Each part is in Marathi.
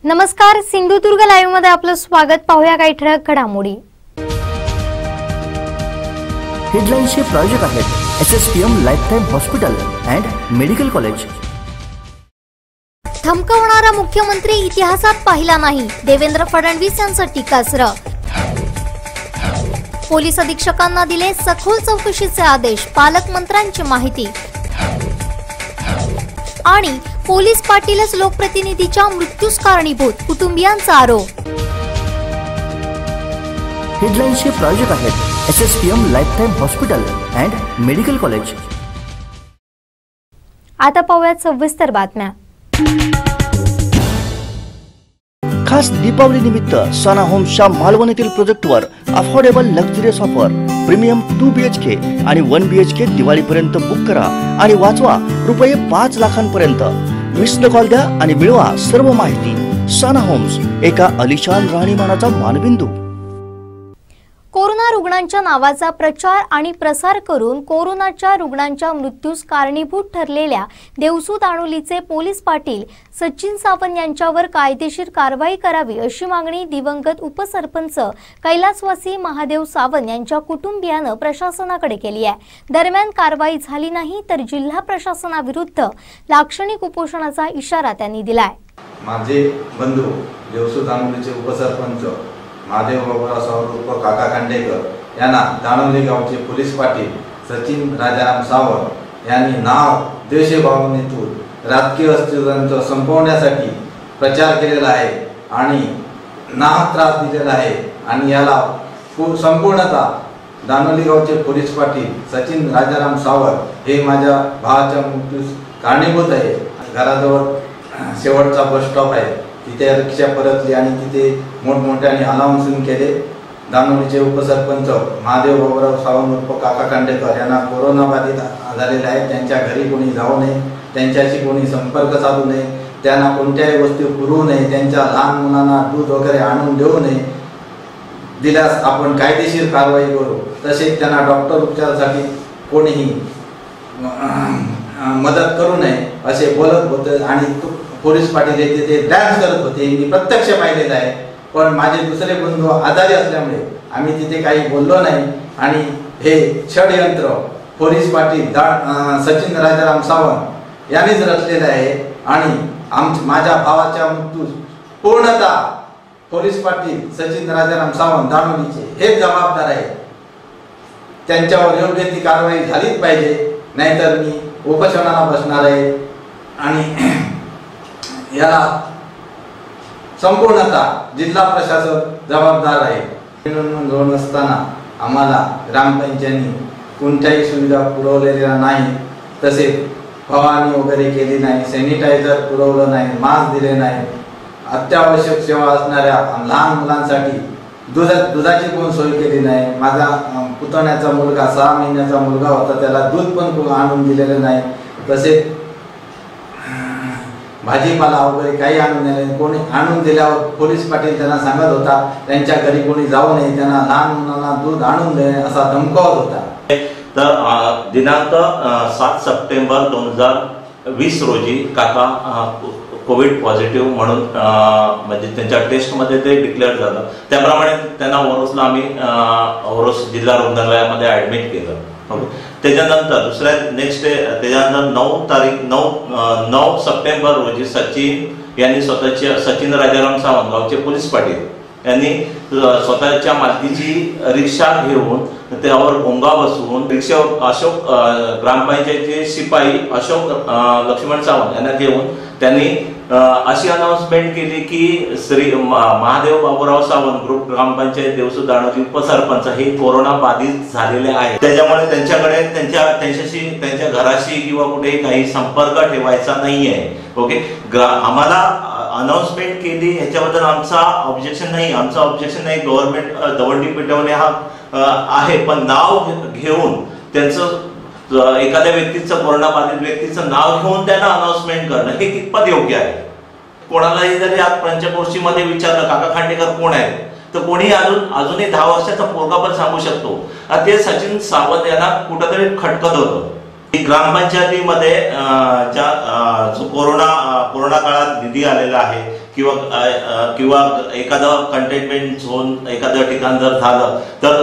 नमस्कार, सिंधुदुर्ग लाईव्ह मध्ये आपलं स्वागत। पाहूया काही ठळक घडामोडी। हेडलाईन्सचे प्रायोजक आहेत SSPM lifetime hospital and medical college. धमकावणारा मुख्यमंत्री इतिहासात पाहिला नाही, देवेंद्र फडणवीस यांचं टीकास्त्र। पोलीस अधीक्षकांना दिले सखोल चौकशीचे आदेश, पालकमंत्र्यांची माहिती। आणि पोलीस पाटीलच लोकप्रतिनिधीच्या मृत्यूस कारणीभूत, कुटुंबियांचा आरोप। हेडलाईन्सचे प्रायोजक आहेत SSPM lifetime hospital and medical college. आता पाहूयात सविस्तर बातम्या। खास दीपावली निमित्त सना होम्सच्या मालवण येथील प्रोजेक्टवर affordable luxurious offer premium 2 BHK आणि 1 BHK दिवाळीपर्यंत बुक करा आणि वाचवा रुपये 5 लाखांपर्यंत। मिस्ड कॉल द्या आणि मिळवा सर्व माहिती। सना होम्स, एका अलिशान राहणीमानाचा मानबिंदू। कोरोना रुग्णांच्या नावाचा प्रचार आणि प्रसार करून कोरोनाच्या रुग्णांच्या मृत्यूस कारणीभूत ठरलेल्या देवसू दाणोलीचे पोलीस पाटील सचिन सावंत यांच्यावर कायदेशीर कारवाई करावी अशी मागणी दिवंगत उपसरपंच कैलासवासी महादेव सावंत यांच्या कुटुंबियानं प्रशासनाकडे केली आहे। दरम्यान कारवाई झाली नाही तर जिल्हा प्रशासनाविरुद्ध लाक्षणिक उपोषणाचा इशारा त्यांनी दिलाय। माझे बंधू देवसू दाणोलीचे उपसरपंच महादेव बाबूराव सावंत काका खांडेकर यांना दाणोली गावचे पोलीस पाटील सचिन राजाराम सावंत यांनी नाव देशभावनेतून राजकीय अस्थिरता संपवण्यासाठी प्रचार केलेला आहे आणि नाहक त्रास दिलेला आहे आणि याला संपूर्णतः दाणोली गावचे पोलीस पाटील सचिन राजाराम सावंत हे माझ्या भावाच्या मृत्यूस कारणीभूत आहे। घराजवळ शेवटचा बस स्टॉप आहे, तिथे रिक्षा परतली आणि तिथे मोठमोठ्याने अनाउन्सिंग केले। दाणोलीचे उपसरपंच महादेव बाबूराव सावंत काका खांडेकर यांना कोरोना बाधित झालेले आहेत, त्यांच्या घरी कोणी जाऊ नये, त्यांच्याशी कोणी संपर्क साधू नये, त्यांना कोणत्याही वस्तू पुरवू नये, त्यांच्या लहान मुलांना दूध वगैरे आणून देऊ नये, दिल्यास आपण कायदेशीर कारवाई करू। तसेच त्यांना डॉक्टर उपचारासाठी कोणीही मदत करू नये असे बोलत होते आणि पोलीस पाटील तिथे डान्स करत होते, मी प्रत्यक्ष पाहिलेलं आहे। पण माझे दुसरे बंधू आजारी असल्यामुळे आम्ही तिथे काही बोललो नाही आणि हे षडयंत्र पोलीस पाटील सचिन राजाराम सावंत यांनीच रचलेलं आहे आणि माझ्या भावाच्या मृत्यूस पूर्णतः पोलीस पाटील सचिन राजाराम सावंत दाणोलीचे हे जबाबदार आहे। त्यांच्यावर योग्य ती कारवाई झालीच पाहिजे, नाहीतर मी उपोषणाला बसणार आहे आणि याला संपूर्णतः जिल्हा प्रशासन जबाबदार आहे। निवडणूक असताना आम्हाला ग्रामपंचायतीने कोणत्याही सुविधा पुरवलेल्या नाही, तसेच फवारणी वगैरे केली नाही, सॅनिटायझर पुरवलं नाही, मास्क दिले नाही, अत्यावश्यक सेवा असणाऱ्या लहान मुलांसाठी दुधाची कोण सोय केली नाही। माझा पुतण्याचा मुलगा 6 महिन्याचा मुलगा होता, त्याला दूध पण आणून दिलेलं नाही, तसेच भाजीपाला वगैरे काही आणून दिले। कोणी आणून दिल्यावर पोलीस पाटील त्यांना सांगत होता त्यांच्या घरी कोणी जाऊ नये, त्यांना लहान मुलांना दूध आणून दे असा धमकावत होता। तर दिनांक 7 सप्टेंबर 2020 रोजी काका कोविड पॉझिटिव्ह म्हणून म्हणजे त्यांच्या टेस्टमध्ये ते डिक्लेअर झालं। त्याप्रमाणे त्यांना ओरोसला आम्ही ओरोस जिल्हा रुग्णालयामध्ये ॲडमिट केलं। त्याच्यानंतर दुसऱ्या नेक्स्ट डे त्याच्यानंतर 9 सप्टेंबर रोजी सचिन यांनी सचिन राजाराम सावंत गावचे पोलीस पाटील यांनी स्वतःच्या मालकीची रिक्षा घेऊन त्यावर भोंगा बसवून रिक्षा अशोक ग्रामपंचायतीचे शिपाई अशोक लक्ष्मण सावंत यांना घेऊन त्यांनी अशी अनाउन्समेंट केली की श्री महादेव बाबूराव सावंत ग्रुप ग्रामपंचायत देवसू दाणोली उपसरपंच हे कोरोना बाधित झालेले आहेत, त्याच्यामुळे त्यांच्याकडे त्यांच्याशी त्यांच्या घराशी किंवा कुठे काही संपर्क ठेवायचा नाहीये। ओके, आम्हाला अनाउन्समेंट केली याच्याबद्दल आमचा ऑब्जेक्शन नाही, आमचा ऑब्जेक्शन नाही। गव्हर्नमेंट दवंडी पेटवणे हा आहे, पण नाव घेऊन त्यांचं एखाद्या व्यक्तीचं कोरोना बाधित व्यक्तीचं नाव घेऊन त्यांना अनाउन्समेंट करणं हे कितपत योग्य आहे। कोणालाही जरी आज पंचक्रोशीमध्ये विचारलं काका खांडेकर कोण आहे, तर कोणी अजूनही 10 वर्षाचा पोरगा पण सांगू शकतो। ते सचिन सावंत यांना कुठेतरी खटकत होतं। ग्रामपंचायतीमध्ये जो कोरोना काळात निधी आलेला आहे किंवा एखादं कंटेनमेंट झोन एखादं ठिकाण जर झालं तर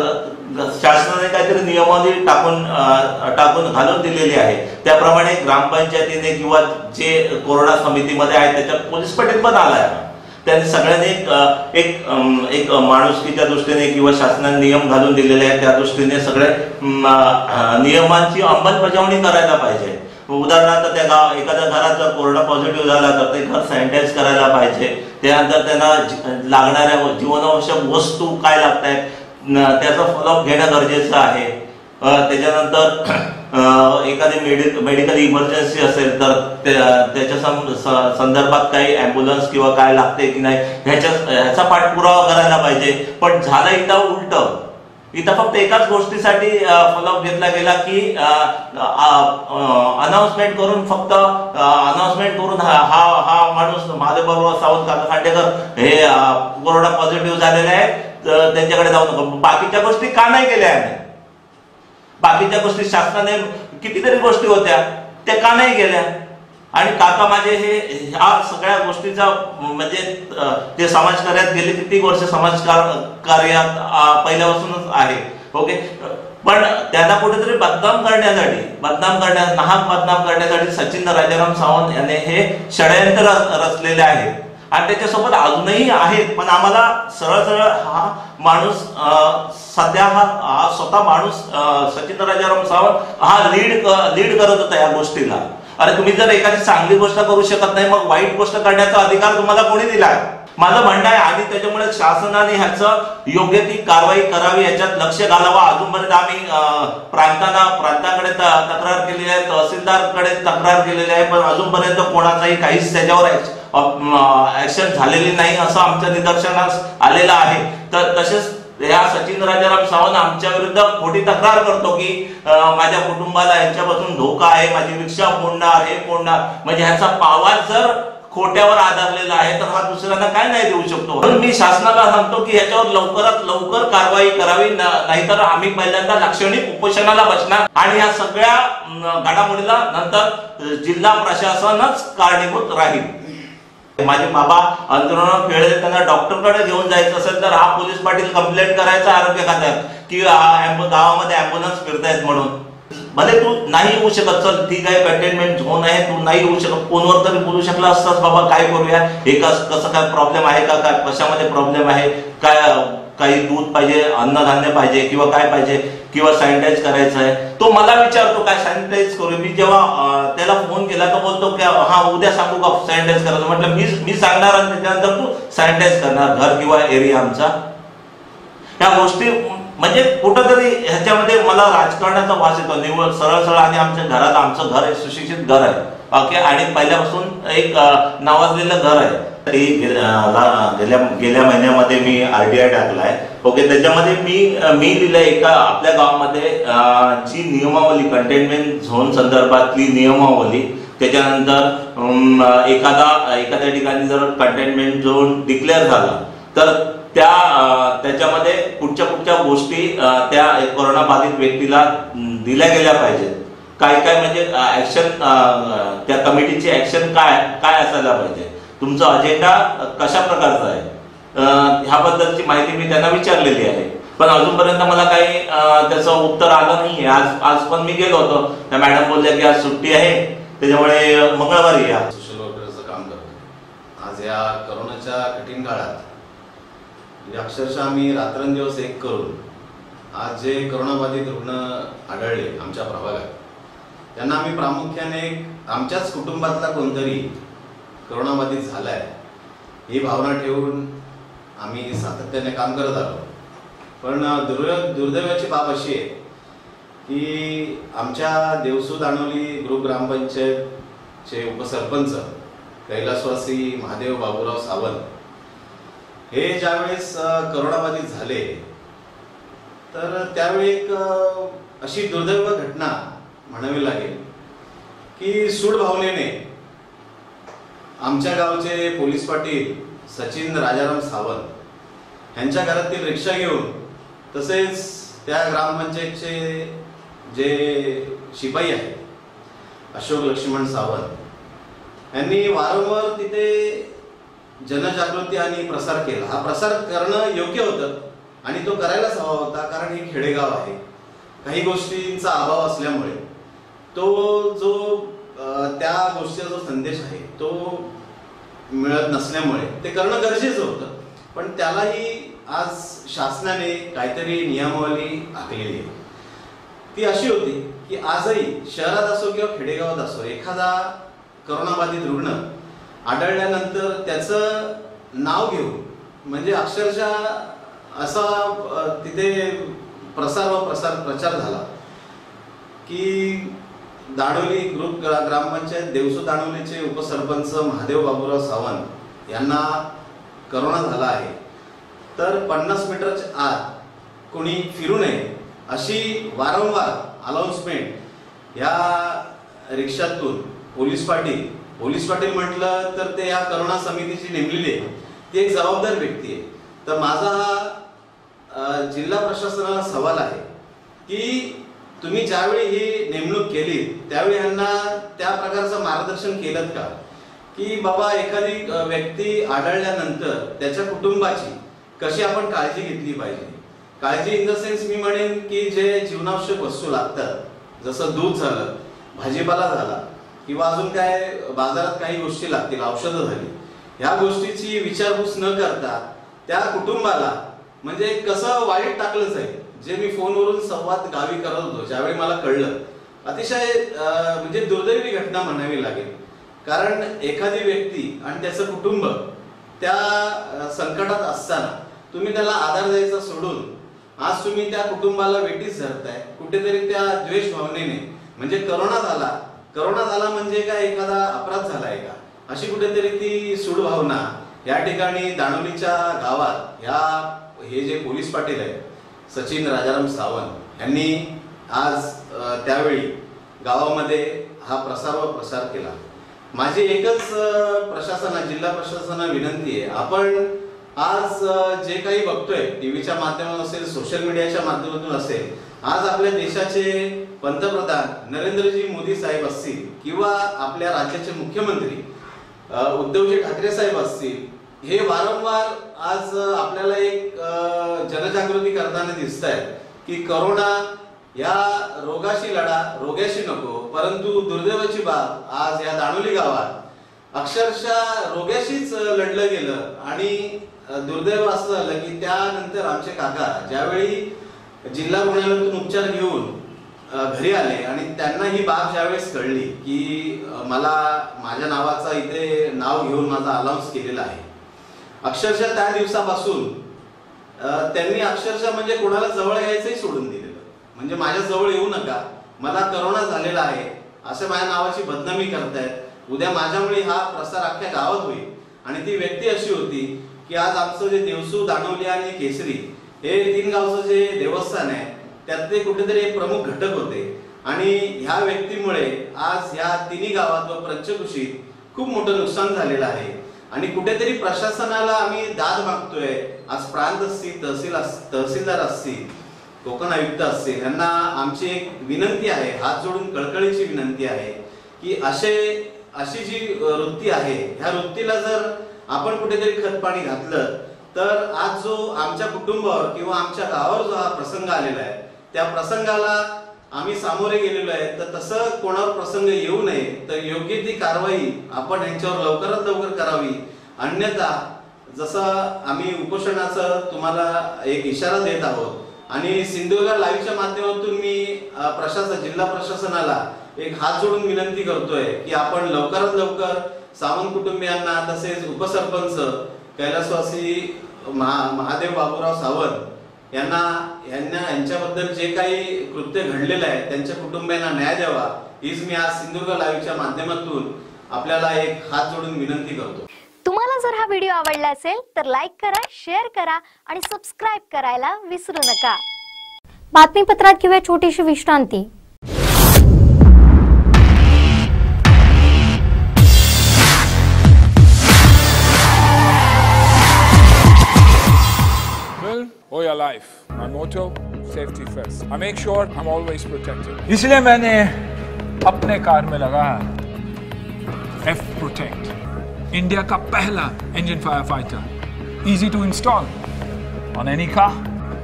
शासनाने काहीतरी नियमावली टाकून घालून दिलेली आहे. त्याप्रमाणे ग्रामपंचायतीने किंवा जे कोरोना समितीमध्ये आहेत त्याच्यात पोलीस पाटील पण आलाय. त्यांनी सगळ्यांनी एक माणुसकीच्या दृष्टीने किंवा शासनाने नियम घालून दिलेले आहेत त्या दृष्टीने सगळे नियमांची अंमलबजावणी करायला पाहिजे. उदाहरणार्थ एखाद्या घरात जर कोरोना पॉझिटिव्ह झाला तर ते घर सॅनिटाईज करायला पाहिजे. त्यानंतर त्यांना लागणाऱ्या जीवनावश्यक वस्तू काय लागत आहेत त्याचा फॉलोअप घेणं गरजेचं आहे. त्याच्यानंतर एखादी मेडिकल इमर्जन्सी असेल तर त्याच्या संदर्भात काही ॲम्ब्युलन्स किंवा काय लागते की नाही ह्याचा पाठपुरावा करायला पाहिजे. पण झालं इथं फक्त एकाच गोष्टीसाठी फॉलोअप घेतला गेला की अनाउन्समेंट करून हा माणूस महादेव सावंत काका खांडेकर हे कोरोना पॉझिटिव्ह झालेले आहे त्यांच्याकडे जाऊ नको. बाकीच्या गोष्टी का नाही केल्या? बाकीच्या गोष्टी शासनाने कितीतरी गोष्टी होत्या त्या का नाही केल्या? आणि काका माझे हे ह्या सगळ्या गोष्टीचा म्हणजे ते समाजकार्यात गेले किती वर्ष समाजकार्यात पहिल्यापासूनच आहे. ओके, पण त्यांना कुठेतरी बदनाम करण्यासाठी सचिन राजाराम सावंत यांनी हे षडयंत्र रचलेले आहे आणि त्याच्यासोबत अजूनही आहेत. पण आम्हाला सरळ हा माणूस सध्या हा स्वतः माणूस सचिन राजाराम सावंत हा लीड करत होता या गोष्टीला. अरे तुम्ही जर एखादी चांगली गोष्ट करू शकत नाही मग वाईट गोष्ट करण्याचा अधिकार तुम्हाला कोणी दिलाय? माझं म्हणणं आहे आणि त्याच्यामुळे शासनाने ह्याचं योग्य ती कारवाई करावी, याच्यात लक्ष घालावा. अजूनपर्यंत आम्ही प्रांताकडे तक्रार केलेली आहे, तहसीलदारकडे तक्रार केलेली आहे, पण अजूनपर्यंत कोणाचाही काहीच त्याच्यावर ऍक्शन झालेली नाही असं आमच्या निदर्शनास आलेलं आहे. तर तसेच या सचिन राजाराम सावंत आमच्या विरुद्ध खोटी तक्रार करतो की माझ्या कुटुंबाला यांच्यापासून धोका आहे, माझी रिक्षा फोडणार, हे फोडणार. म्हणजे ह्याचा पावा जर खोट्यावर आधारलेला आहे तर हा दुसऱ्यांना काय नाही देऊ शकतो. म्हणून मी शासनाला सांगतो की याच्यावर लवकरात लवकर कारवाई करावी, नाहीतर आम्ही पहिल्यांदा लाक्षणिक उपोषणाला बसणार आणि या सगळ्या घडामोडीला नंतर जिल्हा प्रशासनच कारणीभूत राहील. माझे बाबा अंतरुणावर खेळले त्यांना डॉक्टरकडे घेऊन जायचं असेल तर हा पोलीस पाटील कंप्लेंट करायचा आरोग्य खात्यात की गावामध्ये ॲम्ब्युलन्स फिरतायत म्हणून. भले तू नाही येऊ शकत, चल ठीक आहे कंटेनमेंट झोन आहे, तू नाही येऊ शकत, फोनवर तरी बोलू शकला असतास बाबा काय करूया, हे कसं काय प्रॉब्लेम आहे का, काय कशामध्ये प्रॉब्लेम आहे, काय काही दूध पाहिजे, अन्नधान्य पाहिजे किंवा काय पाहिजे किंवा सॅनिटाईज करायचं आहे. तो मला विचारतो काय सॅनिटाईज करू. मी जेव्हा त्याला फोन केला तर बोलतो की हा उद्या सांगू का सॅनिटाईज करायचं. म्हटलं मी सांगणार आणि त्याच्यानंतर तू सॅनिटाईज करणार घर किंवा एरिया आमचा. ह्या गोष्टी म्हणजे कुठंतरी ह्याच्यामध्ये मला राजकारणाचा वास येतो. निवड सरळ आणि आमच्या घरात आमचं घर एक सुशिक्षित घर आहे. ओके, आणि पहिल्यापासून एक नावाजलेलं घर आहे. गेल्या महिन्यामध्ये मी RTI टाकलाय. ओके, त्याच्यामध्ये मी लिहिलंय एका आपल्या गावामध्ये जी नियमावली कंटेनमेंट झोन संदर्भातली नियमावली, त्याच्यानंतर एखाद्या ठिकाणी जर कंटेनमेंट झोन डिक्लेअर झाला तर त्याच्यामध्ये कुठच्या गोष्टी त्या कोरोना बाधित व्यक्तीला दिल्या गेल्या पाहिजेत. काय म्हणजे ऍक्शन, त्या कमिटीची ऍक्शन काय असायला पाहिजे, तुमचा अजेंडा कशा प्रकारचा आहे, ह्याबद्दलची माहिती मी त्यांना विचारलेली आहे. पण अजूनपर्यंत मला काही त्याचं उत्तर आलं नाहीये. आज पण मी गेलो होतो, त्या मॅडम बोलल्या की आज सुट्टी आहे त्याच्यामुळे मंगळवारी या. सोशल वर्करचं काम करतो. आज या कोरोनाच्या कठीण काळात अक्षरशः आम्ही रात्रंदिवस एक करून आज जे कोरोनाबाधित रुग्ण आढळले आमच्या प्रभागात त्यांना आम्ही प्रामुख्याने आमच्याच कुटुंबातला कोणतरी कोरोनाबाधित झालाय ही भावना ठेवून आम्ही सातत्याने काम करत आलो. पण दुर्दैवाची बाब अशी आहे की आमच्या देवसू दाणोली ग्रुप ग्रामपंचायतचे उपसरपंच कैलासवासी महादेव बाबूराव सावंत हे ज्यावेळेस कोरोनाबाधित झाले तर त्यावेळी एक अशी दुर्दैव घटना म्हणावी लागेल की सूड भावनेने आमच्या गावचे पोलीस पाटील सचिन राजाराम सावंत यांच्या घरातील रिक्षा घेऊन तसेच त्या ग्रामपंचायतचे जे शिपाई आहेत अशोक लक्ष्मण सावंत यांनी वारंवार तिथे जनजागृती आणि प्रसार केला. हा प्रसार करणं योग्य होतं आणि तो करायलाच हवा होता, कारण हे खेडेगाव आहे. काही गोष्टींचा अभाव असल्यामुळे तो जो त्या गोष्टीचा जो संदेश आहे तो मिळत नसल्यामुळे ते करणं गरजेचं होतं. पण त्यालाही आज शासनाने काहीतरी नियमावली आखलेली आहे. ती अशी होती की आजही शहरात असो किंवा खेडेगावात असो एखादा करोनाबाधित रुग्ण आढळल्यानंतर त्याचं नाव घेऊन म्हणजे अक्षरशः असा तिथे प्रचार झाला की दाणोली ग्रुप ग्रामपंचायत देवसू दाणोलीचे उपसरपंच महादेव बाबूराव सावंत यांना करोना झाला आहे, तर 50 मीटरच्या आत कोणी फिरू नये अशी वारंवार अनाउन्समेंट या रिक्षातून पोलीस पाटील म्हटलं तर ते या करोना समितीची नेमलेली आहे, ती एक जबाबदार व्यक्ती आहे. तर माझा हा जिल्हा प्रशासनाला सवाल आहे की तुम्ही ज्यावेळी ही नेमणूक केली त्यावेळी यांना त्या प्रकारचं मार्गदर्शन केलं का की बाबा एखादी व्यक्ती आढळल्यानंतर त्याच्या कुटुंबाची कशी आपण काळजी घेतली पाहिजे. काळजी इन द सेन्स मी म्हणेन की जे जीवनावश्यक वस्तू लागतात जसं दूध झालं, भाजीपाला झाला किंवा अजून काय बाजारात काही गोष्टी लागतील, औषधं झाली, ह्या गोष्टीची विचारपूस न करता त्या कुटुंबाला म्हणजे कसं वाईट टाकलं जाईल. जे मी फोनवरून संवाद गावी करत होतो ज्यावेळी मला कळलं, अतिशय म्हणजे दुर्दैवी घटना म्हणावी लागेल. कारण एखादी व्यक्ती आणि त्याचं कुटुंब त्या संकटात असताना तुम्ही त्याला आधार द्यायचा सोडून आज तुम्ही त्या कुटुंबाला वेठीस धरताय कुठेतरी त्या द्वेष भावनेने. म्हणजे करोना झाला म्हणजे काय एखादा अपराध झालाय का अशी कुठेतरी ती सूड भावना या ठिकाणी दाणोलीच्या गावात हे जे पोलीस पाटील आहेत सचिन राजाराम सावंत यांनी आज त्यावेळी गावामध्ये हा प्रसार केला. माझी एकच जिल्हा प्रशासनाला विनंती आहे, आपण आज जे काही बघतोय टीव्हीच्या माध्यमातून असेल, सोशल मीडियाच्या माध्यमातून असेल, आज आपल्या देशाचे पंतप्रधान नरेंद्रजी मोदी साहेब असतील किंवा आपल्या राज्याचे मुख्यमंत्री उद्धवजी ठाकरे साहेब असतील, हे वारंवार आज आपल्याला एक जनजागृती करताना दिसत आहे की करोना या रोगाशी लढा, रोग्याशी नको. परंतु दुर्दैवाची बाब आज या दाणोली गावात अक्षरशः रोग्याशीच लढलं गेलं आणि दुर्दैव असं झालं की त्यानंतर आमचे काका ज्यावेळी जिल्हा रुग्णालयातून उपचार घेऊन घरी आले आणि त्यांना ही बाब ज्यावेळेस कळली की मला माझ्या नावाचा इथे नाव घेऊन माझा अनाउन्स केलेला आहे, अक्षरशः त्या दिवसापासून त्यांनी अक्षरशः म्हणजे कोणाला जवळ यायचंही सोडून दिलेलं. म्हणजे माझ्या जवळ येऊ नका, मला करोना झालेला आहे असं माझ्या नावाची बदनामी करतायत. उद्या माझ्यामुळे हा प्रसार अख्ख्या गावात होईल. आणि ती व्यक्ती अशी होती की आज आमचं जे देवसू, दाणोली आणि केसरी हे 3 गावचं जे देवस्थान आहे त्यातले कुठेतरी एक प्रमुख घटक होते. आणि ह्या व्यक्तीमुळे आज ह्या 3 गावात व पंचकुशीत खूप मोठं नुकसान झालेलं आहे. आणि कुठेतरी प्रशासनाला आम्ही दाद मागतोय. आज प्रांत असतील, तहसीलदार असतील, कोकण आयुक्त असतील, यांना आमची एक विनंती आहे, हात जोडून कळकळीची विनंती आहे की अशी जी वृत्ती आहे ह्या वृत्तीला जर आपण कुठेतरी खतपाणी घातलं तर आज जो आमच्या कुटुंबावर किंवा आमच्या गावावर जो हा प्रसंग आलेला आहे त्या प्रसंगाला आम्ही सामोरे गेलेलो आहे. तर तसं कोणावर प्रसंग येऊ नये, तर योग्य ती कारवाई आपण यांच्यावर लवकरात लवकर करावी. अन्यथा जसं आम्ही उपोषणाचं तुम्हाला एक इशारा देत आहोत आणि सिंधुदुर्ग लाईव्हच्या माध्यमातून मी जिल्हा प्रशासनाला एक हात जोडून विनंती करतोय की आपण लवकरात लवकर सावंत कुटुंबियांना तसेच उपसरपंच कैलासवासी महादेव बाबूराव सावंत यांच्याबद्दल जे काही कृत्य घडलेलं आहे त्यांच्या कुटुंबियांना न्याय द्यावा हीच मी आज सिंधुदुर्ग लाईव्हच्या माध्यमातून आपल्याला एक हात जोडून विनंती करतो. तुम्हाला जर हा व्हिडिओ आवडला असेल तर लाईक करा, शेअर करा आणि सबस्क्राइब करायला विसरू नका. बातमीपत्रात किंवा छोटीशी विश्रांती. Or your life. My motto, safety first. I make sure I'm always protected. इसलिए मैंने अपने कार में लगा F Protect. इंडिया का पहला engine fire fighter, easy to install on any car,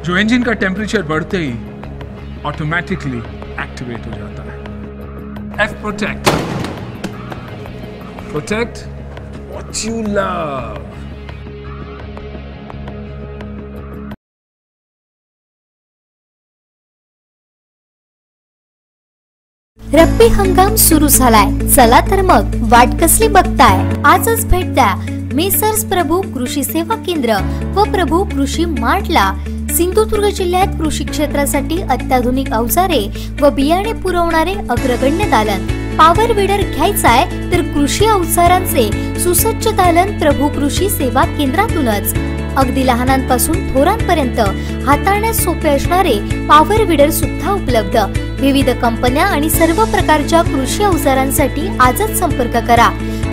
जो इंजन का टेम्परेचर बढ़ते ही ऑटोमेटिकली एक्टिवेट हो जाता है। F Protect, protect what you love। रब्बी हंगाम सुरू झालाय, चला तर मग वाट कसली बघताय, आजच भेट द्या मेसर्स प्रभू कृषी सेवा केंद्र व प्रभू कृषी मार्टला। सिंधुदुर्ग जिल्ह्यात कृषी क्षेत्रासाठी अत्याधुनिक अवजारे व बियाणे पुरवणारे अग्रगण्य दालन। पॉवर विडर घ्यायचाय तर कृषी अवजारांचे सुसज्ज दालन प्रभू कृषी सेवा केंद्रातूनच। अगदी लहानांपासून थोरांपर्यंत हाताळण्यास सोपे असणारे पॉवर विडर सुद्धा उपलब्ध। विविध कंपन्या आणि सर्व प्रकारच्या कृषी अवजारांसाठी आजच संपर्क करा।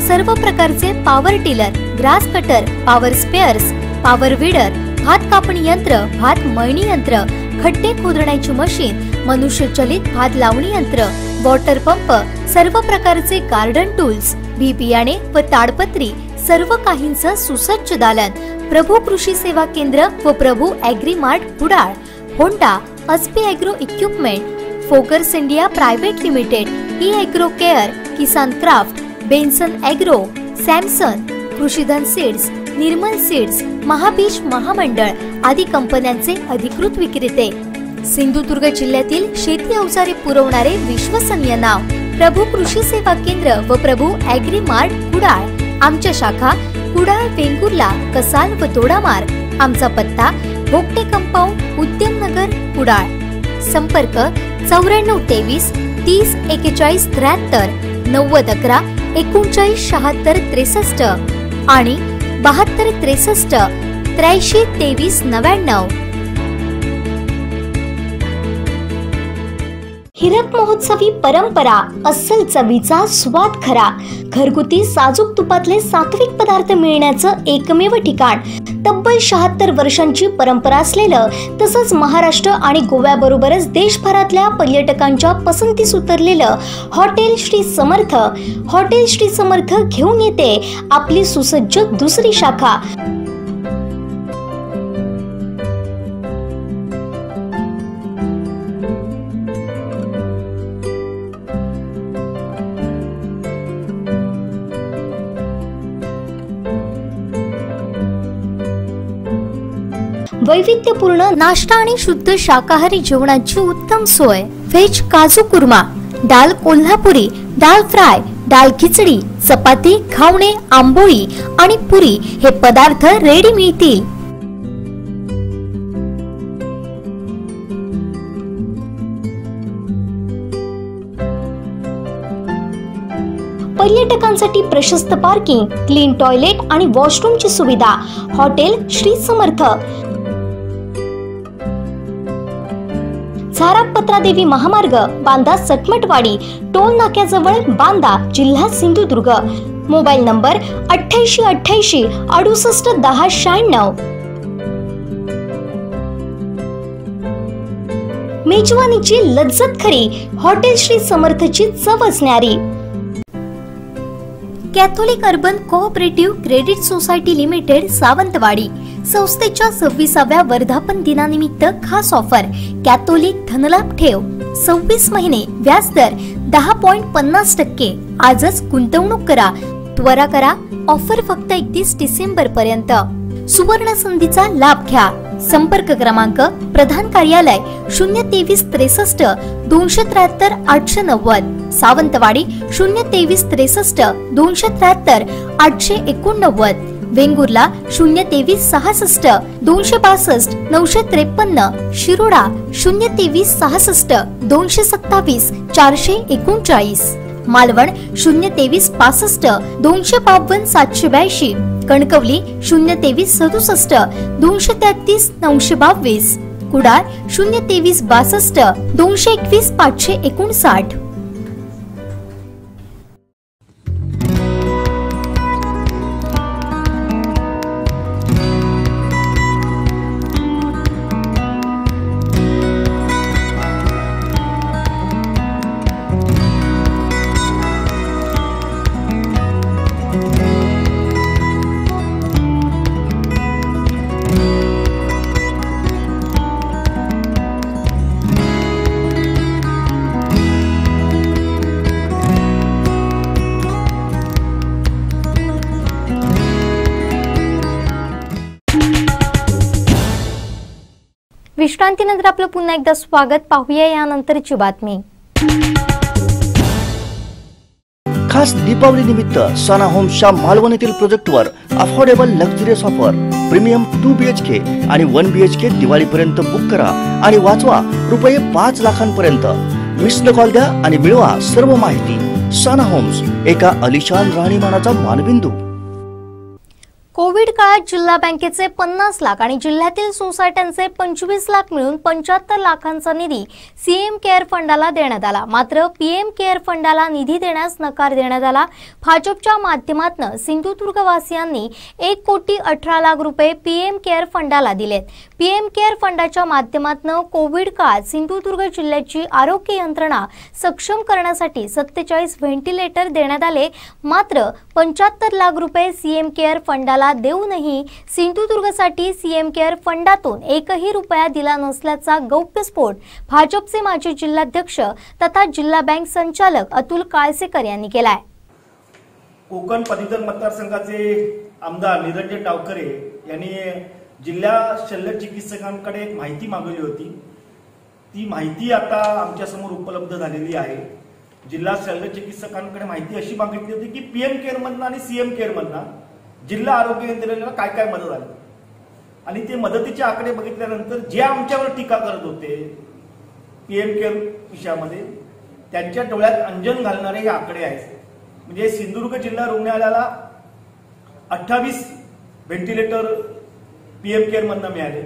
सर्व प्रकारचे power tiller, grass cutter, power spares, power weeder, भात कापणी यंत्र, भात मळणी यंत्र, खड्डे खोदण्याची मशीन, मनुष्यचलित भात लावणी यंत्र, वॉटर पंप, सर्व प्रकारचे गार्डन टूल्स, बी बियाणे व ताडपत्री, सर्व काहींचं सुसज्ज दालन। प्रभू कृषी सेवा केंद्र व Prabhu agri mart Kudal. Honda, Aspee agro equipment, फोकर्स India private limited, E agro care, Kisan Kraft, Benson agro, Samson, Krishidhan seeds, Nirmal seeds, Mahabeej महामंडळ आदी कंपन्यांचे अधिकृत विक्रेते। सिंधुदुर्ग जिल्ह्यातील शेती अवजारे पुरवणारे विश्वसनीय नाव प्रभू कृषी सेवा केंद्र व प्रभू ॲग्री मार्ट कुडाळ। आमच्या शाखा कुडाळ, वेंगुर्ला, कसाल व दोडामार्ग। आमचा पत्ता भोगटे कंपाऊंड, उद्यमनगर, कुडाळ। संपर्क 9423 30 41 73, 9011 39 76 63 आणि 72 63 83 23 99। हिरक महोत्सवी परंपरा, अस्सल चवीचा स्वाद खरा। घरगुती साजूक तुपातले सात्विक पदार्थ मिळण्याचं एकमेव ठिकाण। तब्बल 76 वर्षांची परंपरा असलेलं तसंच महाराष्ट्र आणि गोव्याबरोबरच देशभरातल्या पर्यटकांच्या पसंतीस उतरलेलं हॉटेल श्री समर्थ। हॉटेल श्री समर्थ घेऊन येते आपली सुसज्ज दुसरी शाखा। वैविध्यपूर्ण नाश्ता आणि शुद्ध शाकाहारी जेवणाची उत्तम सोय। व्हेज काजू कुर्मा, दाल कोल्हापुरी, दाल फ्राय, दाल खिचडी, चपाती, घावणे, आंबोळी आणि पुरी हे पदार्थ रेडी मिळतील। पर्यटकांसाठी प्रशस्त पार्किंग, क्लीन टॉयलेट आणि वॉशरूमची सुविधा। हॉटेल श्री समर्थ, झारापत्रादेवी महामार्ग, बांदा सटमटवाडी, टोल नाक्याजवळ, बांदा, जिल्हा सिंधुदुर्ग। Mobile number 8888 68 10 96। मेजवानीची लज्जत खरी, हॉटेल श्री समर्थची चवच न्यारी। Catholic urban cooperative credit society limited, Sawantwadi. संस्थेच्या 26व्या वर्धापन दिनानिमित्त खास ऑफर। कॅथोलिक धनलाभ ठेव 26 महिने, व्याजदर 10.50%। आजच गुंतवणूक करा, त्वरा करा। ऑफर फक्त 31 डिसेंबर पर्यंत। सुवर्ण संधीचा लाभ घ्या। संपर्क क्रमांक प्रधान कार्यालय 023 63 273 890, सावंतवाडी 023 63 273 889, वेंगुर्ला 023 66 262 953, शिरोडा 023 66 227 439, मालवण 023 65 252 782, कणकवली 023 67 233 922, कुडाळ 023 62 221 559। विश्रांतीनंतर आपलं पुन्हा एकदा स्वागत. पाहूया यानंतरची बातमी. खास दीपावली निमित्त सना होम्सच्या मालवण येथील प्रोजेक्टवर affordable luxurious offer premium 2 BHK आणि 1 BHK दिवाळीपर्यंत बुक करा आणि वाचवा रुपये 5 लाखांपर्यंत. मिस्ड कॉल द्या आणि मिळवा सर्व माहिती. सना होम्स, एका अलिशान राहणीमानाचा मानबिंदू. कोविड काळात जिल्हा बँकेचे 50 लाख आणि जिल्ह्यातील सोसायट्यांचे 25 लाख मिळून 75 लाखांचा निधी सीएम केअर फंडाला देण्यात आला. मात्र पीएम केअर फंडाला निधी देण्यास नकार देण्यात आला. भाजपच्या माध्यमातून सिंधुदुर्गवासियांनी 1,18,00,000 रुपये पीएम केअर फंडाला दिलेत. पीएम केअर फंडाच्या माध्यमातून कोविड काळात सिंधुदुर्ग जिल्ह्याची आरोग्य यंत्रणा सक्षम करण्यासाठी 47 व्हेंटिलेटर देण्यात आले. मात्र 75 लाख रुपये सीएम केअर फंडाला देऊनही सिंधुदुर्गसाठी सीएम केअर फंडातून 1ही रुपया दिला नसल्याचा गौप्यस्फोट भाजपचे माजी जिल्हाध्यक्ष तथा जिल्हा बँक संचालक अतुल काळसेकर यांनी केलाय. कोकण पदवीधर मतदारसंघाचे आमदार निरंजन डावकरे यांनी जिल्हा शल्य चिकित्सकांकडे एक माहिती मागवली होती. ती माहिती आता आमच्या समोर उपलब्ध झालेली आहे. जिल्हा शल्य चिकित्सकांकडे माहिती अशी मागितली होती की पीएम केअर मधनं आणि सीएम केअर मधनं जिल्हा आरोग्य यंत्रणेला काय काय मदत आली आणि ते मदतीचे आकडे बघितल्यानंतर जे आमच्यावर टीका करत होते पीएम केअर विषयामध्ये त्यांच्या डोळ्यात अंजन घालणारे हे आकडे आहेत. म्हणजे सिंधुदुर्ग जिल्हा रुग्णालयाला 28 व्हेंटिलेटर पीएम केअर मधनं मिळाले.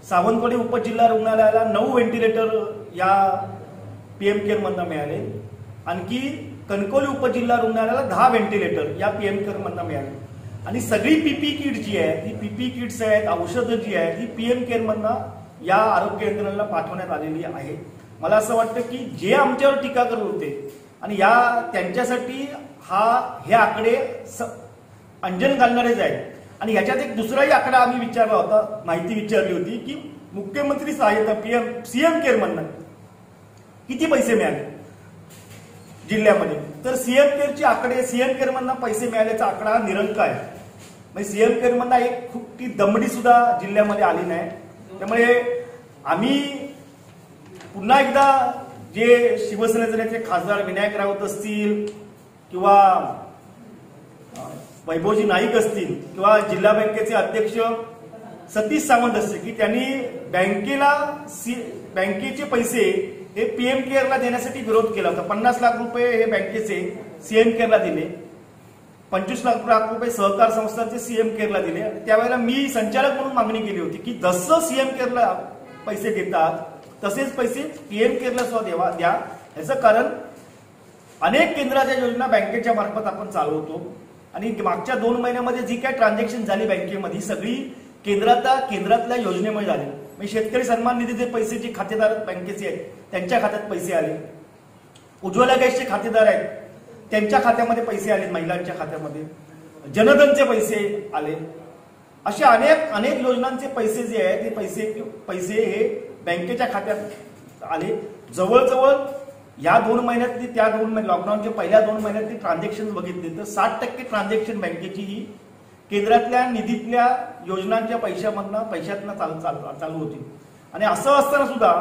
सावंतवाडी उपजिल्हा रुग्णालयाला 9 व्हेंटिलेटर या पीएम केअर मधनं मिळाले. आणखी कणकवली उपजिल्हा रुग्णालयाला 10 व्हेंटिलेटर या पीएम केअर मधनं मिळाले. आणि सगळी पीपी किट जी आहे ती पीपी किट्स आहेत, औषधं जी आहेत ती पीएम केअर मधनं या आरोग्य यंत्रणेला पाठवण्यात आलेली आहे. मला असं वाटतं की जे आमच्यावर टीका करत होते आणि त्यांच्यासाठी हे आकडे अंजन घालणारेच आहेत. आणि ह्याच्यात एक दुसराही आकडा आम्ही विचारला होता, माहिती विचारली होती की मुख्यमंत्री सहाय्यता सीएम केअर मधनं किती पैसे मिळाले जिल्ह्यामध्ये. तर सीएम केअरचे आकडे सीएम केअर मधनं पैसे मिळाल्याचा आकडा निरंक आहे. म्हणजे सीएम केअर मधनं एक खूप दमडी सुद्धा जिल्ह्यामध्ये आली नाही. त्यामुळे आम्ही पुन्हा एकदा जे शिवसेनेचे नेते खासदार विनायक राऊत असतील किंवा वैभवजी नाईक असतील किंवा जिल्हा बँकेचे अध्यक्ष सतीश सावंत असतील की त्यांनी बँकेचे पैसे हे पीएम केअरला देण्यासाठी विरोध केला होता. 50 लाख रुपये हे बँकेचे सीएम केअरला दिले, 25 लाख रुपये सहकार संस्थांचे सीएम केअरला दिले. त्यावेळेला मी संचालक म्हणून मागणी केली होती की जसं सीएम केअरला पैसे देतात तसेच पैसे पीएम केअरला सुद्धा द्या. याचं कारण अनेक केंद्राच्या योजना बँकेच्या मार्फत आपण चालवतो आणि मागच्या 2 महिन्यामध्ये जी काय ट्रान्झॅक्शन झाली बँकेमध्ये सगळी केंद्रातल्या योजनेमुळे झाली. म्हणजे शेतकरी सन्मान निधीचे पैसे जे खातेदार बँकेचे आहेत त्यांच्या खात्यात पैसे आले, उज्ज्वला गॅसचे खातेदार आहेत त्यांच्या खात्यामध्ये पैसे आले, महिलांच्या खात्यामध्ये जनधनचे पैसे आले. अशा अनेक योजनांचे पैसे जे आहेत ते पैसे हे बँकेच्या खात्यात आले. जवळजवळ या 2 महिन्यातली त्या 2 महिने लॉकडाऊनच्या पहिल्या 2 महिन्यातली ट्रान्झॅक्शन बघितली तर 60% ट्रान्झॅक्शन बँकेची ही केंद्रातल्या निधीतल्या योजनांच्या पैशातनं चालू होती. आणि असं असताना सुद्धा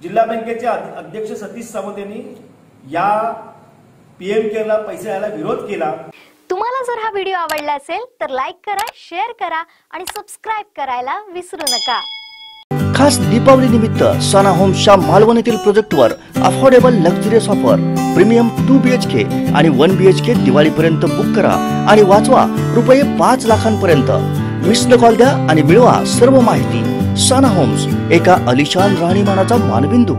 जिल्हा बँकेचे अध्यक्ष सतीश सावंत यांनी या पीएम केअरला पैसे द्यायला विरोध केला. तुम्हाला जर हा व्हिडिओ आवडला असेल तर लाईक करा, शेअर करा आणि सबस्क्राईब करायला विसरू नका. खास दीपावली निमित्त सना होम्सच्या मालवण येथील प्रोजेक्टवर affordable luxurious offer premium 2 BHK आणि 1 BHK दिवाळीपर्यंत बुक करा आणि वाचवा रुपये 5 लाखांपर्यंत. मिस्ड कॉल द्या आणि मिळवा सर्व माहिती. सना होम्स, एका अलिशान राहणीमानाचा मानबिंदू.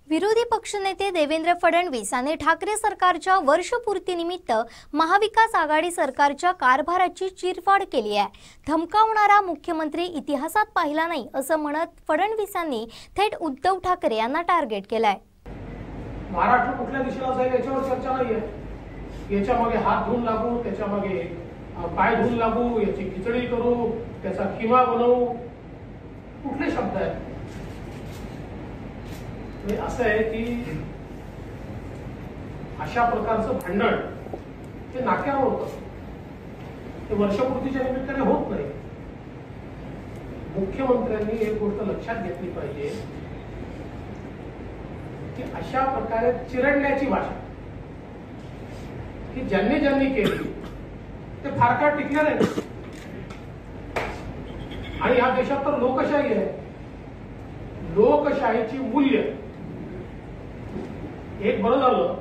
विरोधी पक्षनेते देवेंद्र फडणवीस यांनी ठाकरे सरकारच्या वर्षपूर्तीनिमित्त महाविकास आघाडी सरकारच्या कारभाराची चिरफाड केली आहे. धमकावणारा मुख्यमंत्री इतिहासात पाहिला नाही असं म्हणत फडणवीस यांनी थेट उद्धव ठाकरे यांना टार्गेट केलंय. महाराष्ट्र कुठल्या दिशेला जाईल याच्यावर चर्चा नाहीये. याच्या मागे हात धुवून लागू, त्याच्या मागे पाय धुवून लागू, याची खिचडी करू, त्याचा किमा बनवू, कुठले शब्द आहेत? असं आहे की अशा प्रकारचं भांडण ते नाक्यावर होतं, ते वर्षपूर्तीच्या निमित्ताने होत नाही. मुख्यमंत्र्यांनी एक गोष्ट लक्षात घेतली पाहिजे की अशा प्रकारे चिरडण्याची भाषा की ज्यांनी ज्यांनी केली ते फार काळ टिकणार नाही. आणि या देशात तर लोकशाही आहे. लोकशाहीची मूल्य एक बरं झालं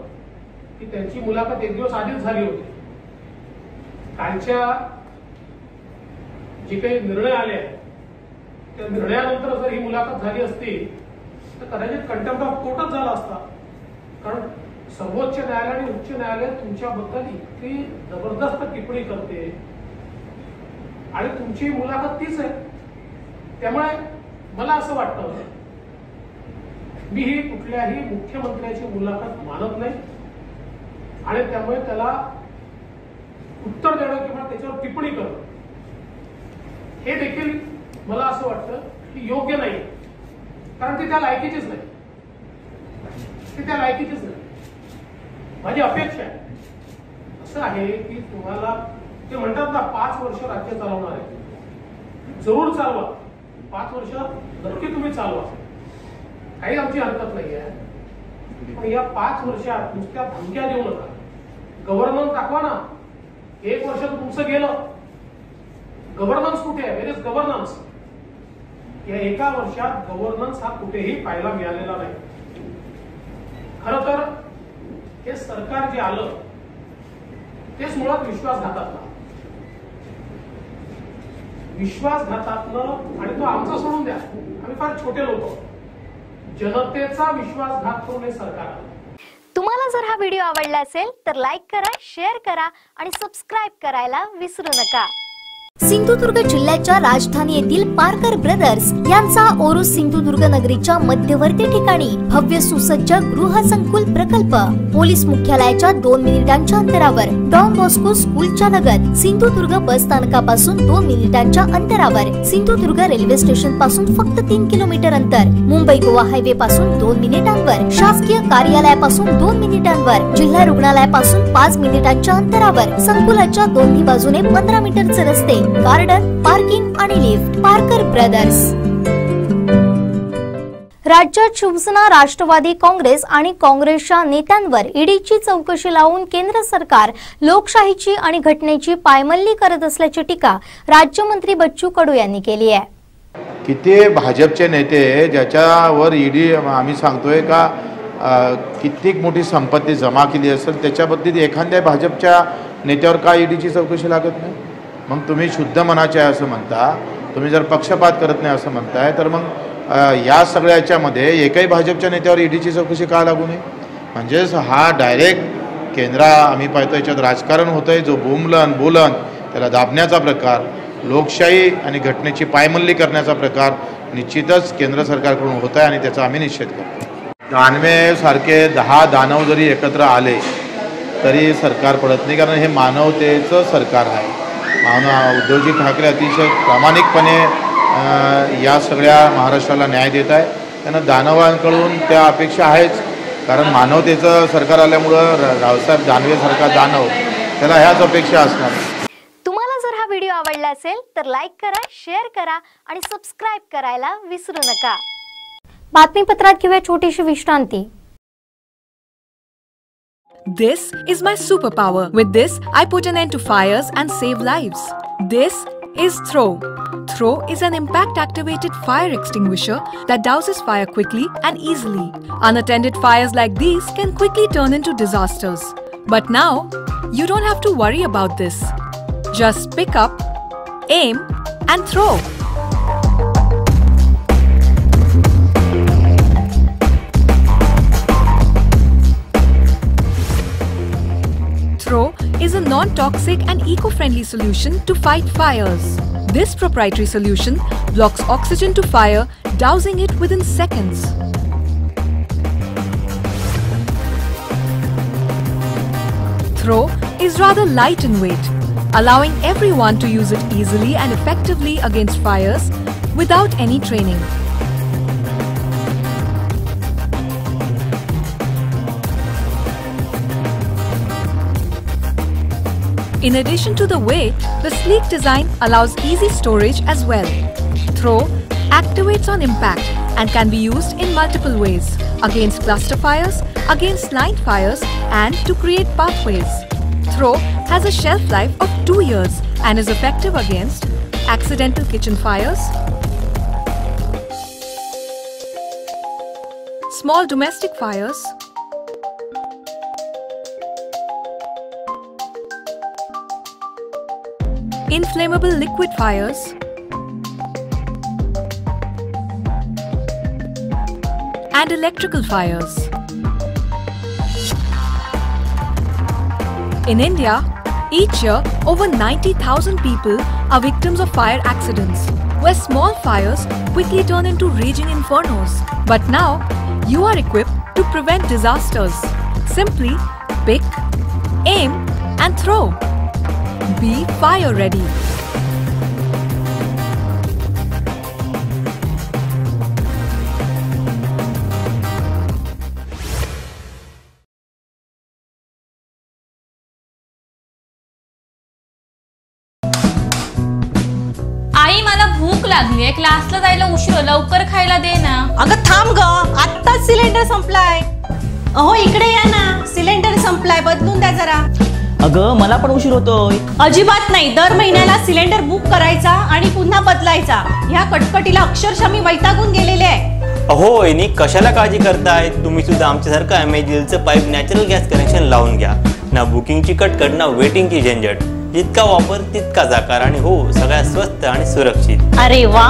की त्यांची मुलाखत एक दिवस आधीच झाली होती. कालच्या जे काही निर्णय आले त्या निर्णयानंतर जर ही मुलाखत झाली असती तर कदाचित कंटेम्प्ट ऑफ कोर्टच झाला असता. कारण सर्वोच्च न्यायालय आणि उच्च न्यायालय तुमच्याबद्दल इतकी जबरदस्त टिप्पणी करते आणि तुमची मुलाखत तीच आहे. त्यामुळे मला असं वाटतं मी ही कुठल्याही मुख्यमंत्र्याची मुलाखत मानत नाही आणि त्यामुळे त्याला उत्तर देणं किंवा त्याच्यावर टिप्पणी करणं हे देखील मला असं वाटतं की योग्य नाही. कारण ती त्या लायकीचीच नाही. माझी अपेक्षा आहे असं आहे की तुम्हाला ते म्हणतात ना 5 वर्ष राज्य चालवणार आहे. जरूर चालवा. 5 वर्ष नक्की तुम्ही चालवा. काही आमची हरकत नाही आहे. पण या 5 वर्षात नुसत्या धमक्या देऊ नका. गव्हर्नन्स दाखवा ना. 1 वर्ष तुमचं गेलं. गव्हर्नन्स कुठे आहे? वेर इज गव्हर्नन्स? या 1 वर्षात गव्हर्नन्स हा कुठेही पाहायला मिळालेला नाही. खरं तर हे सरकार जे आलं तेच मुळात विश्वासघातातलं आणि तो आमचा सोडून द्या. आम्ही फार छोटे लोक. जनतेचा विश्वासघात करून हे सरकार आलं. तुम्हाला जर हा व्हिडिओ आवडला असेल तर लाईक करा, शेअर करा आणि सबस्क्राईब करायला विसरू नका. सिंधुदुर्ग जिल्ह्याच्या राजधानी येथील पारकर ब्रदर्स यांचा ओरोस सिंधुदुर्ग नगरीच्या मध्यवर्ती ठिकाणी भव्य सुसज्ज गृहसंकुल प्रकल्प पोलीस मुख्यालयाच्या 2 मिनिटांच्या अंतरावर, डॉन बॉस्को स्कूलच्या लगत, सिंधुदुर्ग बस स्थानकापासून 2 मिनिटांच्या अंतरावर, सिंधुदुर्ग रेल्वे स्टेशन पासून फक्त 3 किलोमीटर अंतर, मुंबई गोवा हायवे पासून 2 मिनिटांवर, शासकीय कार्यालयापासून 2 मिनिटांवर, जिल्हा रुग्णालयापासून 5 मिनिटांच्या अंतरावर, संकुलाच्या दोन्ही बाजूने 15 मीटरचे रस्ते, गार्डन, पार्किंग आणि लिफ्ट. पारकर ब्रदर्स. राज्यात शिवसेना, राष्ट्रवादी काँग्रेस आणि काँग्रेसच्या नेत्यांवर ईडीची चौकशी लावून केंद्र सरकार लोकशाहीची आणि घटनेची पायमल्ली करत असल्याची टीका राज्यमंत्री बच्चू कडू यांनी केली आहे. किती भाजपचे नेते ज्याच्यावर ईडी आम्ही सांगतोय का कित्येक मोठी संपत्ती जमा केली असेल त्याच्याबद्दल एखाद्या भाजपच्या नेत्यावर का ईडीची चौकशी लागत नाही? मग तुम्ही शुद्ध मनाचे आहे असं म्हणता. तुम्ही जर पक्षपात करत नाही असं म्हणताय तर मग या सगळ्या याच्यामध्ये एकही भाजपच्या नेत्यावर ईडीची चौकशी का लागू नये? म्हणजेच हा डायरेक्ट आम्ही पाहतो याच्यात राजकारण होतं आहे. जो बोलन त्याला दाबण्याचा प्रकार, लोकशाही आणि घटनेची पायमल्ली करण्याचा प्रकार निश्चितच केंद्र सरकारकडून होत आहे आणि त्याचा आम्ही निषेध करतो. दानवे सारखे 10 दानव जरी एकत्र आले तरी सरकार पडत नाही. कारण हे मानवतेचं सरकार आहे. उद्धवजी ठाकरे अतिशय प्रामाणिकपणे या सगळ्या महाराष्ट्राला न्याय देत आहे. त्यांना दानवांकडून त्या अपेक्षा आहेच. कारण मानवतेचं सरकार आल्यामुळं रावसाहेब दानवेसारखा दानव त्याला ह्याच अपेक्षा असणार. तुम्हाला जर हा व्हिडिओ आवडला असेल तर लाईक करा, शेअर करा आणि सबस्क्राईब करायला विसरू नका. बातमीपत्रात घेऊया छोटीशी विश्रांती. This is my superpower. With this, I put an end to fires and save lives. This is Throw. Throw is an impact-activated fire extinguisher that douses fire quickly and easily. Unattended fires like these can quickly turn into disasters. But now, you don't have to worry about this. Just pick up, aim, and throw. Throw is a non-toxic and eco-friendly solution to fight fires. This proprietary solution blocks oxygen to fire, dousing it within seconds. Throw is rather light in weight, allowing everyone to use it easily and effectively against fires without any training. In addition to the weight, the sleek design allows easy storage as well. Throw activates on impact and can be used in multiple ways: against cluster fires, against line fires, and to create pathways. Throw has a shelf life of 2 years and is effective against accidental kitchen fires, small domestic fires, inflammable liquid fires, and electrical fires. In India, each year over 90,000 people are victims of fire accidents, where small fires quickly turn into raging infernos. But now, you are equipped to prevent disasters. Simply pick, aim, and throw. Be fire ready. आई मला भूक लागली, क्लासला जायला उशीर, लवकर खायला दे ना. अगं थांब ग, आत्ताच सिलेंडर संपलाय. अहो इकडे या ना, सिलेंडर संपलाय, बदलून द्या जरा. अगं मला पण उशीर होतोय. अजिबात नाही, दर महिन्याला सिलेंडर बुक करायचा आणि पुन्हा बदलायचा. ह्या कटकटीला अक्षरशः मी वैतागून गेलेले आहे. अहो वहिनी, कशाला काळजी करताय? तुम्ही सुद्धा आमच्यासारखं एमएजीएलचं पाईप नॅचरल गॅस कनेक्शन लावून घ्या ना. बुकिंगची कटकट ना वेटिंगची झंझट. जितका वापर तितका जाकार आणि हो सगळ्यात स्वस्त आणि सुरक्षित. अरे वा,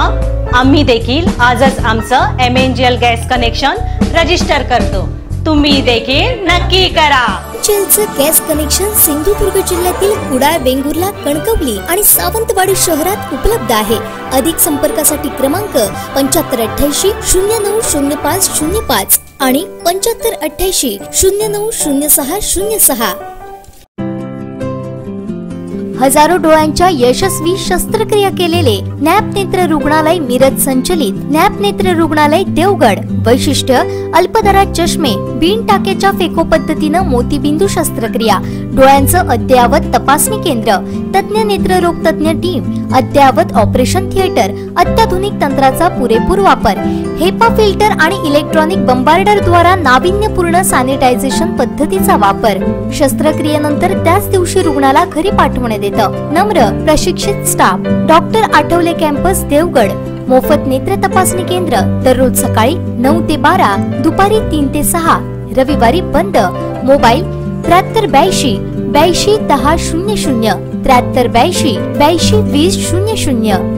आम्ही देखील आजच आमचं एमएनजीएल गॅस कनेक्शन रजिस्टर करतो. तुम्ही देखील नक्की करा. एमएनजीएलचं गॅस कनेक्शन सिंधुदुर्ग जिल्ह्यातील कुडाळ, वेंगुर्ला, कणकवली आणि सावंतवाडी शहरात उपलब्ध आहे. अधिक संपर्कासाठी क्रमांक 7588 090505 आणि 7588 090606. हजारो डोळ्यांच्या यशस्वी शस्त्रक्रिया केलेले नॅप नेत्र रुग्णालय मिरज संचलित नॅप नेत्र रुग्णालय देवगड. वैशिष्ट्य: अल्पदरात चष्मे, बिन टाक्याच्या फेको पद्धतीनं मोतीबिंदू शस्त्रक्रिया, डोळ्यांचं अद्ययावत तपासणी केंद्र, तज्ञ नेत्ररोग तज्ञ टीम, अद्ययावत ऑपरेशन थिएटर, अत्याधुनिक तंत्राचा पुरेपूर वापर, हेपा फिल्टर आणि इलेक्ट्रॉनिक बंबार्डर द्वारा नाविन्यपूर्ण सॅनिटायझेशन पद्धतीचा वापर. शस्त्रक्रियेनंतर त्याच दिवशी रुग्णाला घरी पाठवण्यात येतं. नम्र प्रशिक्षित staff. Doctor Athawale campus Devgad. मोफत नेत्र तपासणी केंद्र दररोज सकाळी 9 ते 12, दुपारी 3 ते 6, रविवारी बंद. मोबाईल 7382 82 10 00 7382 82 20 00.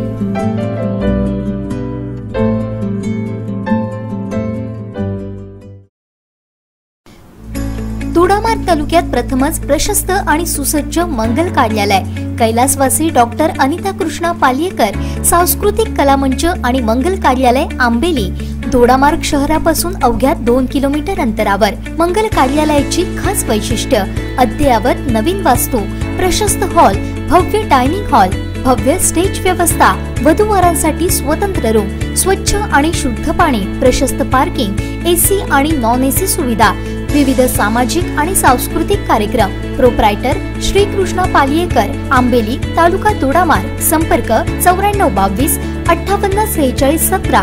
दोडामार्ग तालुक्यात प्रथमच प्रशस्त आणि सुसज्ज मंगल कार्यालय. कैलासवासी डॉक्टर अनिता कृष्णा पालियेकर सांस्कृतिक कला मंच आणि मंगल कार्यालय आंबेली. दोडामार्ग शहरापासून अवघ्या 2 किलोमीटर अंतरावर. मंगल कार्यालयाची खास वैशिष्ट्य: अद्ययावत नवीन वास्तू, प्रशस्त हॉल, भव्य डायनिंग हॉल, भव्य स्टेज व्यवस्था, वधूवरांसाठी स्वतंत्र रूम, स्वच्छ आणि शुद्ध पाणी, प्रशस्त पार्किंग, एसी आणि नॉन एसी सुविधा, विविध सामाजिक आणि सांस्कृतिक कार्यक्रम. प्रोप्रायटर श्री कृष्णा पालियेकर, आंबेली, तालुका दोडामार्ग. संपर्क 9422 58 46 17.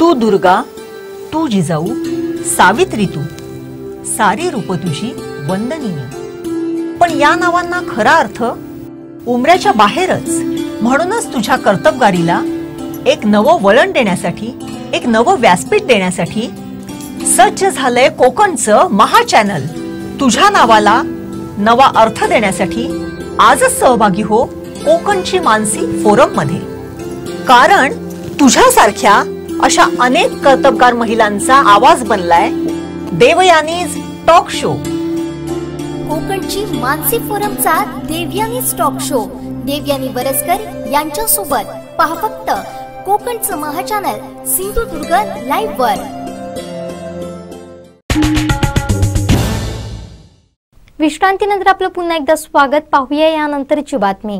तू दुर्गा, तू जिजाऊ, सावित्री तू, सारी रूप तुझी वंदनीय. पण या नावांना खरा अर्थ उमऱ्याच्या बाहेरच. म्हणूनच तुझ्या कर्तबगारीला एक नवं वळण देण्यासाठी, एक नवं व्यासपीठ देण्यासाठी सज्ज झालंय कोकणचं महा चॅनल. तुझ्या नावाला नवा अर्थ देण्यासाठी आजच सहभागी हो कोकणची मानसी फोरम मध्ये. कारण तुझ्यासारख्या अशा अनेक कर्तबगार महिलांचा आवाज बनलाय देवयानीज टॉक शो. कोकणची मानसी फोरमचा देवयानीज टॉक शो. देवयानी वरसकर यांच्या सोबत पहा फक्त कोकणचं महा चॅनल सिंधुदुर्ग लाईव्ह वर. विश्रांतीनंतर आपलं पुन्हा एकदा स्वागत. पाहूया यानंतरची बातमी.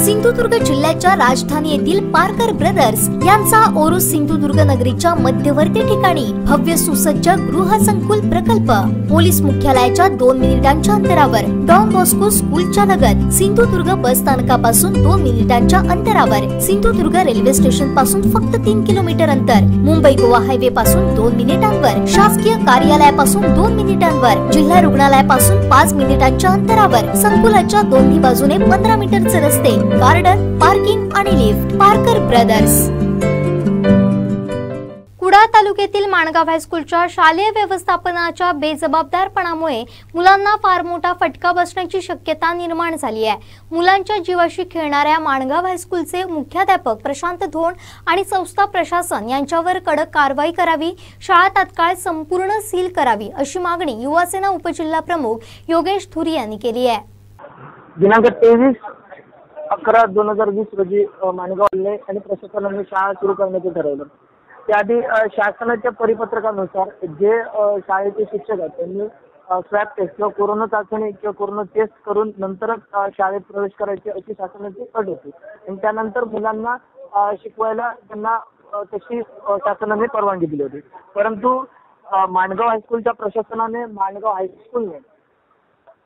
सिंधुदुर्ग जिल्ह्याच्या राजधानी येथील पारकर ब्रदर्स यांचा ओरोस सिंधुदुर्ग नगरीच्या मध्यवर्ती ठिकाणी भव्य सुसज्ज गृहसंकुल प्रकल्प पोलीस मुख्यालयाच्या 2 मिनिटांच्या अंतरावर, डॉन बॉस्को स्कूलच्या लगत, सिंधुदुर्ग बस स्थानकापासून 2 मिनिटांच्या अंतरावर, सिंधुदुर्ग रेल्वे स्टेशन पासून फक्त 3 किलोमीटर अंतर, मुंबई गोवा हायवे पासून 2 मिनिटांवर, शासकीय कार्यालयापासून 2 मिनिटांवर, जिल्हा रुग्णालयापासून 5 मिनिटांच्या अंतरावर, संकुलाच्या दोन्ही बाजूने 15 मीटरचे रस्ते, गार्डन, पार्किंग आणि लिफ्ट. पारकर ब्रदर्स. कुडाळ तालुक्यातील माणगाव हायस्कूलच्या शालेय व्यवस्थापनाच्या बेजबाबदारपणामुळे मुलांना फार मोठा फटका बसण्याची शक्यता निर्माण झाली आहे. मुलांच्या जीवाशी खेळणाऱ्या माणगाव हायस्कूलचे मुख्याध्यापक प्रशांत धोंड आणि संस्था प्रशासन यांच्यावर कडक कारवाई करावी, शाळा तात्काळ संपूर्ण सील करावी अशी मागणी युवासेना उपजिल्हा प्रमुख योगेश धुरी यांनी केली आहे. दिनांक 23/11/2020 रोजी माणगावले आणि प्रशासनाने शाळा सुरू करण्याचे ठरवलं. त्याआधी शासनाच्या परिपत्रकानुसार जे शाळेचे शिक्षक आहेत त्यांनी स्वॅब टेस्ट किंवा कोरोना चाचणी किंवा कोरोना टेस्ट करून नंतरच शाळेत प्रवेश करायची अशी शासनाची अट होती. आणि त्यानंतर मुलांना शिकवायला त्यांना तशी शासनाने परवानगी दिली होती. परंतु माणगाव हायस्कूलच्या प्रशासनाने माणगाव हायस्कूलने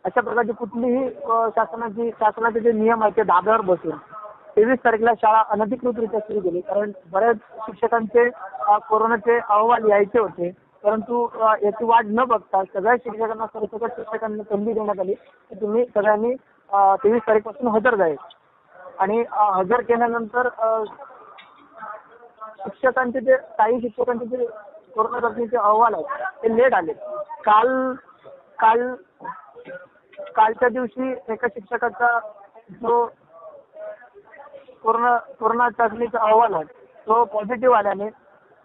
अशा प्रकारची कुठलीही शासनाचे जे नियम आहेत ते धाब्यावर बसून 23 तारखेला शाळा अनधिकृतरित्या सुरू केली. कारण बऱ्याच शिक्षकांचे कोरोनाचे अहवाल यायचे होते, परंतु याची वाट न बघता सगळ्या शिक्षकांना सरसकट शिक्षकांना संधी देण्यात आली की तुम्ही सगळ्यांनी 23 तारीखपासून हजर जाईल. आणि हजर केल्यानंतर शिक्षकांचे जे काही शिक्षकांचे जे कोरोना चाचणीचे अहवाल आहेत ते लेट आले. कालच्या दिवशी एका शिक्षकाचा जो कोरोना चाचणीचा अहवाल आहे तो पॉझिटिव्ह आल्याने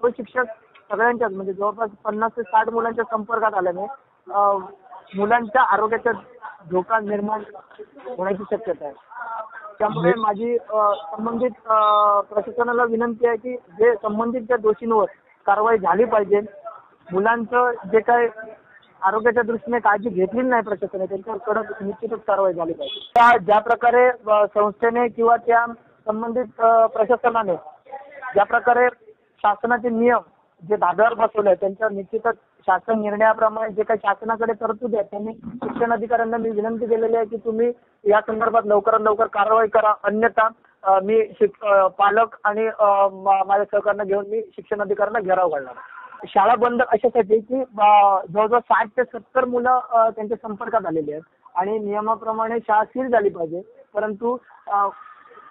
तो शिक्षक सगळ्यांच्याच म्हणजे जवळपास 50 ते 60 मुलांच्या संपर्कात आल्याने मुलांच्या आरोग्याचा धोका निर्माण होण्याची शक्यता आहे. त्यामुळे माझी संबंधित प्रशासनाला विनंती आहे की जे संबंधित त्या दोषींवर कारवाई झाली पाहिजे. मुलांचं जे काय आरोग्याच्या दृष्टीने काळजी घेतली नाही प्रशासनाने त्यांच्यावर कडक निश्चितच कारवाई झाली पाहिजे. ज्या प्रकारे संस्थेने किंवा त्या संबंधित प्रशासनाने ज्या प्रकारे शासनाचे नियम जे धाब्यावर बसवले त्यांच्या निश्चितच शासन निर्णयाप्रमाणे जे काही शासनाकडे तरतूद आहे त्यांनी शिक्षण अधिकाऱ्यांना मी विनंती केलेली आहे की तुम्ही या संदर्भात लवकरात लवकर कारवाई करा. अन्यथा मी पालक आणि माझ्या सहकार्यांना घेऊन मी शिक्षण अधिकाऱ्यांना घेराव घालणार. शाळा बंद अशासाठी की जवळजवळ 60 ते 70 मुलं त्यांच्या संपर्कात आलेली आहेत आणि नियमाप्रमाणे शाळा सील झाली पाहिजे. परंतु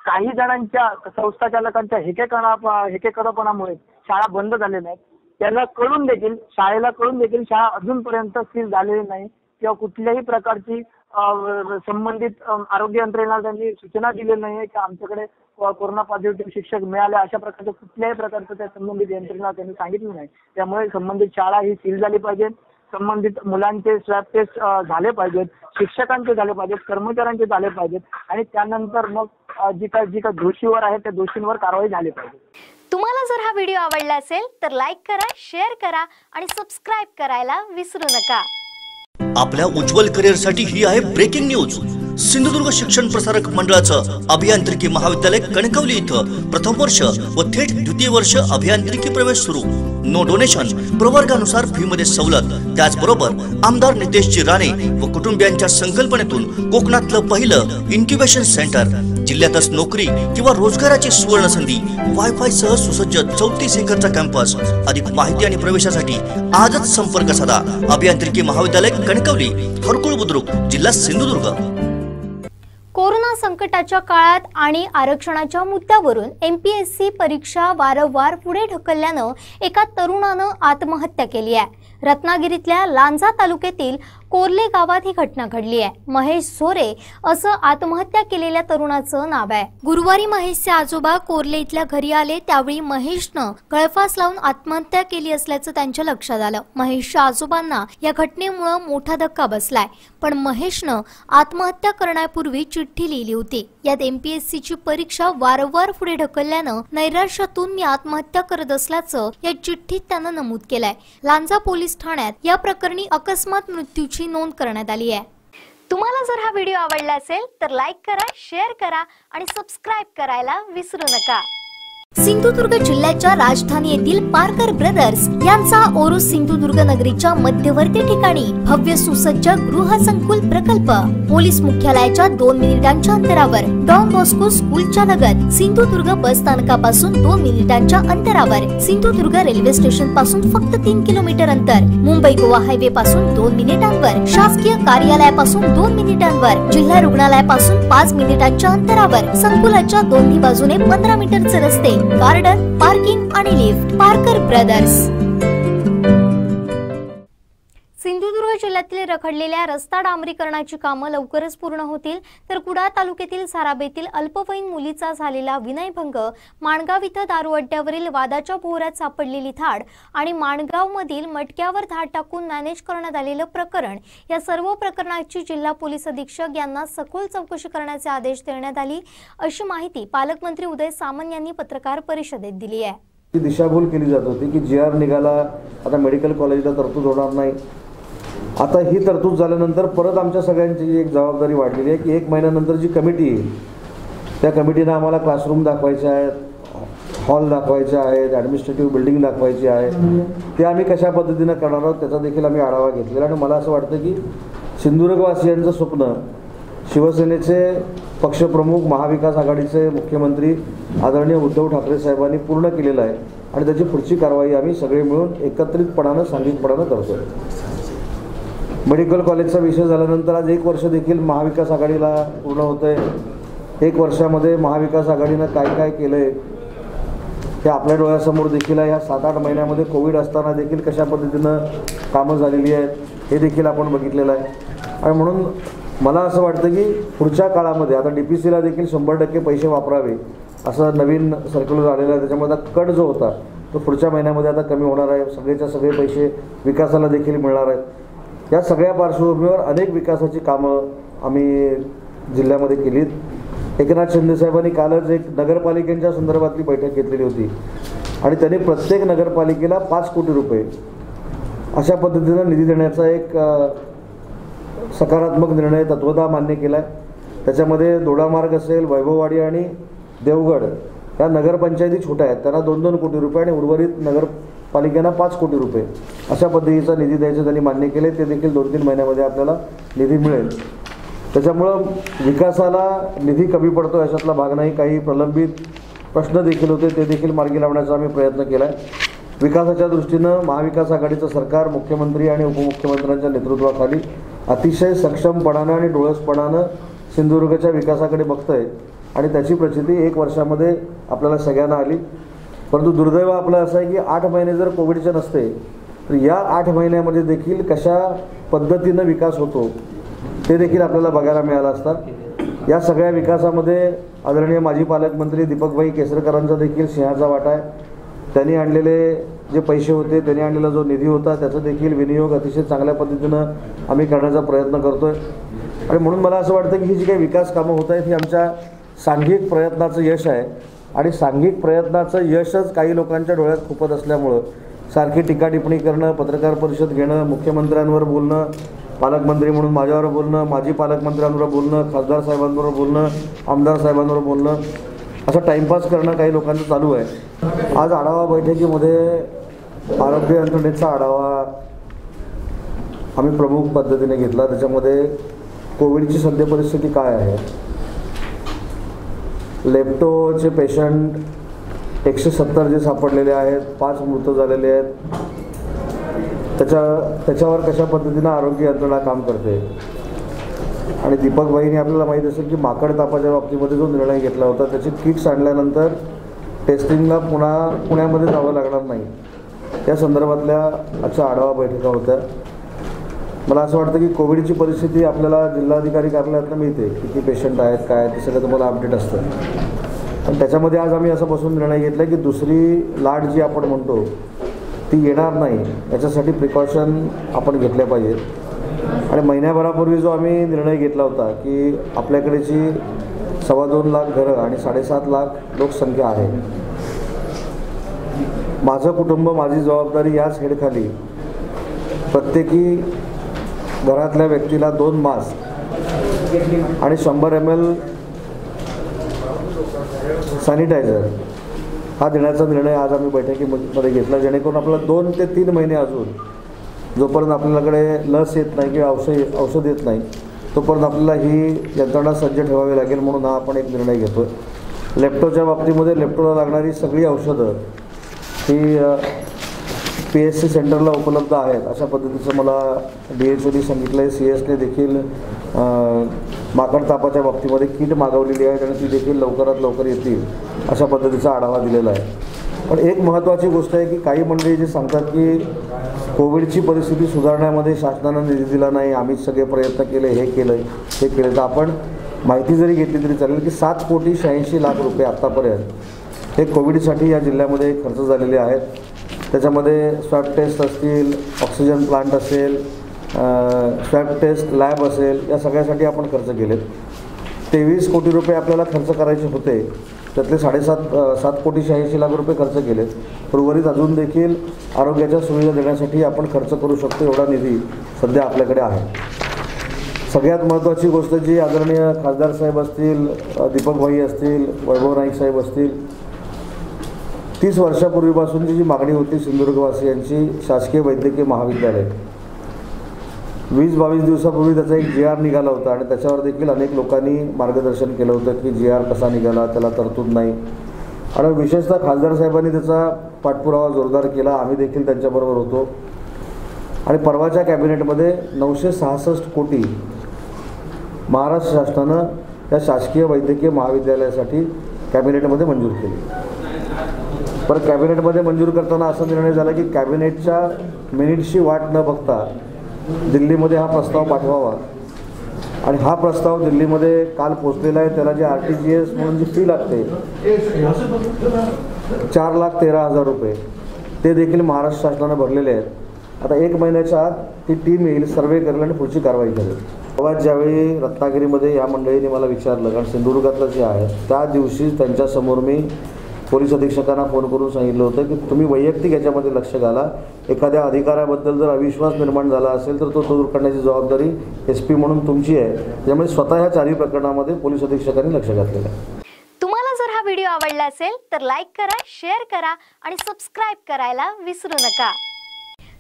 काही जणांच्या संस्था चालकांच्या हेकेकरपणामुळे शाळा बंद झालेल्या आहेत. त्याला शाळेला कळून देखील शाळा अजूनपर्यंत सील झालेली नाही किंवा कुठल्याही प्रकारची संबंधित आरोग्य यंत्रणेला त्यांनी सूचना दिली नाही की आमच्याकडे कोरोना पॉझिटिव्ह शिक्षक मिळाले. अशा प्रकारचं कुठल्याही प्रकारचं त्या संबंधित यंत्रणेला त्यांनी सांगितलं नाही. त्यामुळे संबंधित शाळा ही सील झाली पाहिजे. संबंधित मुलांचे स्वॅब टेस्ट झाले पाहिजेत, शिक्षकांचे झाले पाहिजेत, कर्मचाऱ्यांचे झाले पाहिजेत आणि त्यानंतर मग जी काय दोषीवर आहे त्या दोषींवर कारवाई झाली पाहिजे. तुम्हाला जर हा व्हिडिओ आवडला असेल तर लाईक करा, शेअर करा आणि सबस्क्राईब करायला विसरू नका. आपल्या उज्ज्वल करिअरसाठी ही आहे ब्रेकिंग न्यूज. सिंधुदुर्ग शिक्षण प्रसारक मंडळाचं अभियांत्रिकी महाविद्यालय कणकवली इथं प्रथम वर्ष व थेट द्वितीय वर्ष अभियांत्रिकी प्रवेश सुरू. नो डोनेशन, प्रवर्गानुसार फी मध्ये सवलत. त्याचबरोबर आमदार नितेशजी राणे व कुटुंबियांच्या संकल्पनेतून कोकणातलं पहिलं इन्क्युबेशन सेंटर. जिल्ह्यातच नोकरी किंवा रोजगाराची सुवर्ण संधी. वायफाय सह सुसज्ज 34 एकरचा कॅम्पस. अधिक माहिती आणि प्रवेशासाठी आजच संपर्क साधा. अभियांत्रिकी महाविद्यालय कणकवली, हरकुळ बुद्रुक, जिल्हा सिंधुदुर्ग. कोरोना संकटाच्या काळात आणि आरक्षणाच्या मुद्द्यावरून MPSC परीक्षा वारंवार पुढे ढकलल्यानं एका तरुणानं आत्महत्या केली आहे. रत्नागिरीतल्या लांजा तालुक्यातील कोर्ले गावात ही घटना घडली आहे. महेश झोरे असं आत्महत्या केलेल्या तरुणाचं नाव आहे. गुरुवारी महेशचे आजोबा कोर्ले इथल्या घरी आले त्यावेळी महेशनं गळफास लावून आत्महत्या केली असल्याचं त्यांच्या लक्षात आलं. महेशच्या आजोबांना या घटनेमुळे मोठा धक्का बसलाय. पण महेशनं आत्महत्या करण्यापूर्वी चिठ्ठी लिहिली होती. यात MPSCची परीक्षा वारंवार पुढे ढकलल्यानं नैराश्यातून मी आत्महत्या करत असल्याचं या चिठ्ठीत त्यानं नमूद केलंय. लांजा पोलीस ठाण्यात या प्रकरणी अकस्मात मृत्यूची नोंद करण्यात आली आहे. तुम्हाला जर हा व्हिडिओ आवडला असेल तर लाईक करा, शेअर करा आणि सबस्क्राइब करायला विसरू नका. सिंधुदुर्ग जिल्ह्याच्या राजधानी येथील पारकर ब्रदर्स यांचा ओरोस सिंधुदुर्ग नगरीच्या मध्यवर्ती ठिकाणी भव्य सुसज्ज गृहसंकुल प्रकल्प पोलीस मुख्यालयाच्या 2 मिनिटांच्या अंतरावर, डॉन बॉस्को स्कूलच्या लगत, सिंधुदुर्ग बस स्थानकापासून 2 मिनिटांच्या अंतरावर, सिंधुदुर्ग रेल्वे स्टेशन पासून फक्त 3 किलोमीटर अंतर, मुंबई गोवा हायवे पासून 2 मिनिटांवर, शासकीय कार्यालयापासून 2 मिनिटांवर, जिल्हा रुग्णालयापासून 5 मिनिटांच्या अंतरावर, संकुलाच्या दोन्ही बाजूने 15 मीटरचे रस्ते, गार्डन, पार्किंग आणि लिफ्ट. पारकर ब्रदर्स. सिंधुदुर्ग जिल्ह्यातील रखडलेल्या रस्ता डांबरीकरणाची कामं लवकरच पूर्ण होतील, तर कुडाळ तालुक्यातील साराबेतील अल्पवयीन मुलीचा झालेला विनयभंग, माणगाव इथं दारू अड्ड्यावरील वादाच्या भोवऱ्यात सापडलेली धाड आणि माणगावमधील मटक्यावर धाड टाकून मॅनेज करण्यात आलेलं प्रकरण, या सर्व प्रकरणाची जिल्हा पोलीस अधीक्षक यांना सखोल चौकशी करण्याचे आदेश देण्यात आली, अशी माहिती पालकमंत्री उदय सामंत यांनी पत्रकार परिषदेत दिली आहे. दिशाभूल केली जात होती की GR निघाला, आता मेडिकल कॉलेजला तरतूद होणार नाही. आता ही तरतूद झाल्यानंतर परत आमच्या सगळ्यांची एक जबाबदारी वाढलेली आहे की 1 महिन्यानंतर जी कमिटी येईल त्या कमिटीनं आम्हाला क्लासरूम दाखवायचे आहेत, हॉल दाखवायचे आहेत, ॲडमिनिस्ट्रेटिव्ह बिल्डिंग दाखवायची आहे, ते आम्ही कशा पद्धतीनं करणार आहोत त्याचा देखील आम्ही आढावा घेतलेला. आणि मला असं वाटतं की सिंधुदुर्गवासियांचं स्वप्न शिवसेनेचे पक्षप्रमुख, महाविकास आघाडीचे मुख्यमंत्री आदरणीय उद्धव ठाकरे साहेबांनी पूर्ण केलेलं आहे आणि त्याची पुढची कारवाई आम्ही सगळे मिळून एकत्रितपणानं, सांघिकपणानं करतोय. मेडिकल कॉलेजचा विषय झाल्यानंतर आज 1 वर्ष देखील महाविकास आघाडीला पूर्ण होतं आहे. 1 वर्षामध्ये महाविकास आघाडीनं काय काय केलं आहे हे आपल्या डोळ्यासमोर देखील आहे. ह्या 7-8 महिन्यामध्ये कोविड असताना देखील कशा पद्धतीनं कामं झालेली आहेत हे देखील आपण बघितलेलं आहे. आणि म्हणून मला असं वाटतं की पुढच्या काळामध्ये आता DPCला देखील 100% पैसे वापरावे असं नवीन सर्क्युलर आलेलं आहे. त्याच्यामध्ये कट जो होता तो पुढच्या महिन्यामध्ये आता कमी होणार आहे. सगळेच्या सगळे पैसे विकासाला देखील मिळणार आहेत. या सगळ्या पार्श्वभूमीवर अनेक विकासाची कामं आम्ही जिल्ह्यामध्ये केलीत. एकनाथ शिंदे साहेबांनी कालच एक नगरपालिकेच्या संदर्भातली बैठक घेतलेली होती आणि त्यांनी प्रत्येक नगरपालिकेला 5 कोटी रुपये अशा पद्धतीनं निधी देण्याचा एक सकारात्मक निर्णय तत्वतः मान्य केला आहे. त्याच्यामध्ये दोडामार्ग असेल, वैभववाडी आणि देवगड या नगरपंचायती छोट्या आहेत, त्यांना 2-2 कोटी रुपये आणि उर्वरित नगरपालिकांना 5 कोटी रुपये अशा पद्धतीचा निधी द्यायचे त्यांनी मान्य केले. ते देखील 2-3 महिन्यामध्ये आपल्याला निधी मिळेल. त्याच्यामुळं विकासाला निधी कमी पडतो अशातला भाग नाही. काही प्रलंबित प्रश्न देखील होते, ते देखील मार्गी लावण्याचा आम्ही प्रयत्न केला आहे. विकासाच्या दृष्टीनं महाविकास आघाडीचं सरकार मुख्यमंत्री आणि उपमुख्यमंत्र्यांच्या नेतृत्वाखाली अतिशय सक्षमपणानं आणि डोळसपणानं सिंधुदुर्गच्या विकासाकडे बघतंय आणि त्याची प्रचिती 1 वर्षामध्ये आपल्याला सगळ्यांना आली. परंतु दुर्दैव आपलं असं आहे की 8 महिने जर कोविडचे नसते तर या 8 महिन्यामध्ये देखील कशा पद्धतीनं विकास होतो ते देखील आपल्याला बघायला मिळालं असतं. या सगळ्या विकासामध्ये आदरणीय माजी पालकमंत्री दीपकभाई केसरकरांचा देखील सिंहाचा वाटा आहे. त्यांनी आणलेले जे पैसे होते, त्यांनी आणलेला जो निधी होता त्याचा देखील विनियोग अतिशय चांगल्या पद्धतीनं आम्ही करण्याचा प्रयत्न करतो आहे. आणि म्हणून मला असं वाटतं की ही जी काही विकास कामं होत आहेत ही आमच्या सांघिक प्रयत्नाचं यश आहे. आणि सांघिक प्रयत्नाचं यशच काही लोकांच्या डोळ्यात खुपत असल्यामुळं सारखी टीका टिप्पणी करणं, पत्रकार परिषद घेणं, मुख्यमंत्र्यांवर बोलणं, पालकमंत्री म्हणून माझ्यावर बोलणं, माजी पालकमंत्र्यांवर बोलणं, खासदार साहेबांबरोबर बोलणं, आमदार साहेबांबरोबर बोलणं, असं टाईमपास करणं काही लोकांचं चालू आहे. आज आढावा बैठकीमध्ये आरोग्य यंत्रणेचा आढावा आम्ही प्रमुख पद्धतीने घेतला. त्याच्यामध्ये कोविडची सध्या परिस्थिती काय आहे, लेप्टोचे पेशंट 170 जे सापडलेले आहेत, 5 मृत झालेले आहेत, त्याच्यावर कशा पद्धतीनं आरोग्य यंत्रणा काम करते. आणि दीपकबाईंनी आपल्याला माहीत असेल की माकड तापाच्या बाबतीमध्ये जो निर्णय घेतला होता त्याची किट्स आणल्यानंतर टेस्टिंगला पुण्यामध्ये जावं लागणार नाही, या संदर्भातल्या आजच्या आढावा बैठका होत्या. मला असं वाटतं की कोविडची परिस्थिती आपल्याला जिल्हाधिकारी कार्यालयातनं मिळते, किती पेशंट आहेत, काय ते सगळं तुम्हाला अपडेट असतं. पण त्याच्यामध्ये आज आम्ही असं बसून निर्णय घेतला की दुसरी लाट जी आपण म्हणतो ती येणार नाही, याच्यासाठी प्रिकॉशन आपण घेतल्या पाहिजेत. आणि महिन्याभरापूर्वी जो आम्ही निर्णय घेतला होता की आपल्याकडेची 2.25 लाख घरं आणि 7.5 लाख लोकसंख्या आहे, माझं कुटुंब माझी जबाबदारी याच हेडखाली प्रत्येकी घरातल्या व्यक्तीला 2 मास्क आणि 100 ml सॅनिटायझर हा देण्याचा निर्णय आज आम्ही बैठकीमध्ये घेतला, जेणेकरून आपल्याला 2 ते 3 महिने अजून जोपर्यंत आपल्याकडे लस येत नाही किंवा औषध येत नाही तोपर्यंत आपल्याला ही यंत्रणा सज्ज ठेवावी लागेल, म्हणून हा आपण एक निर्णय घेतो. लेप्टोच्या बाबतीमध्ये लेप्टोला लागणारी सगळी औषधं ही PSC सेंटरला उपलब्ध आहेत अशा पद्धतीचं मला DHOने सांगितलं आहे. CSने देखील माकड तापाच्या बाबतीमध्ये किट मागवलेली आहे आणि ती देखील लवकरात लवकर येतील अशा पद्धतीचा आढावा दिलेला आहे. पण एक महत्त्वाची गोष्ट आहे की काही मंडळी जे सांगतात की कोविडची परिस्थिती सुधारण्यामध्ये शासनानं निधी दिला नाही, आम्ही सगळे प्रयत्न केले, हे केलं ते केलं, तर आपण माहिती जरी घेतली तरी चालेल की 7,86,00,000 रुपये आत्तापर्यंत हे कोविडसाठी या जिल्ह्यामध्ये खर्च झालेले आहेत. त्याच्यामध्ये स्वॅब टेस्ट असतील, ऑक्सिजन प्लांट असेल, स्वॅब टेस्ट लॅब असेल, या सगळ्यासाठी आपण खर्च केलेत. 23 कोटी रुपये आपल्याला खर्च करायचे होते, त्यातले 7,86,00,000 रुपये खर्च केलेत. उर्वरित अजून देखील आरोग्याच्या सुविधा देण्यासाठी आपण खर्च करू शकतो एवढा निधी सध्या आपल्याकडे आहे. सगळ्यात महत्त्वाची गोष्ट जी आदरणीय खासदार साहेब असतील, दीपक भाई असतील, वैभव नाईक साहेब असतील, 30 वर्षापूर्वीपासूनची जी मागणी होती सिंधुदुर्गवासियांची, शासकीय वैद्यकीय महाविद्यालय, 20-22 दिवसापूर्वी त्याचा एक GR निघाला होता आणि त्याच्यावर देखील अनेक लोकांनी मार्गदर्शन केलं होतं की GR कसा निघाला, त्याला तरतूद नाही. आणि विशेषतः खासदार साहेबांनी त्याचा पाठपुरावा जोरदार केला, आम्ही देखील त्यांच्याबरोबर होतो. आणि परवाच्या कॅबिनेटमध्ये 966 कोटी महाराष्ट्र शासनानं त्या शासकीय वैद्यकीय महाविद्यालयासाठी कॅबिनेटमध्ये मंजूर केली. पण कॅबिनेटमध्ये मंजूर करताना असा निर्णय झाला की कॅबिनेटच्या मिनिट्सची वाट न बघता दिल्लीमध्ये हा प्रस्ताव पाठवावा. आणि हा प्रस्ताव दिल्लीमध्ये काल पोचलेला आहे. त्याला जे RTGS म्हणून जी फी लागते 4,13,000 रुपये ते देखील महाराष्ट्र शासनानं भरलेले आहेत. आता 1 महिन्याच्या आत ती टीम येईल, सर्वे करेल आणि पुढची कारवाई करेल. तेव्हा ज्यावेळी रत्नागिरीमध्ये या मंडळीने मला विचारलं, कारण सिंधुदुर्गातलं जे आहे त्या दिवशी त्यांच्यासमोर मी पोलीस अधीक्षकांना फोन करून सांगितलं होतं की तुम्ही वैयक्तिक याच्यामध्ये लक्ष घाला, एखाद्या अधिकाऱ्याबद्दल जर अविश्वास निर्माण झाला असेल तर तो दूर करण्याची जबाबदारी SP म्हणून तुमची आहे. त्यामुळे स्वतः ह्या 4 प्रकरणामध्ये पोलीस अधीक्षकांनी लक्ष घातलेलं आहे. तुम्हाला जर हा व्हिडिओ आवडला असेल तर लाईक करा, शेअर करा आणि सबस्क्राईब करायला विसरू नका.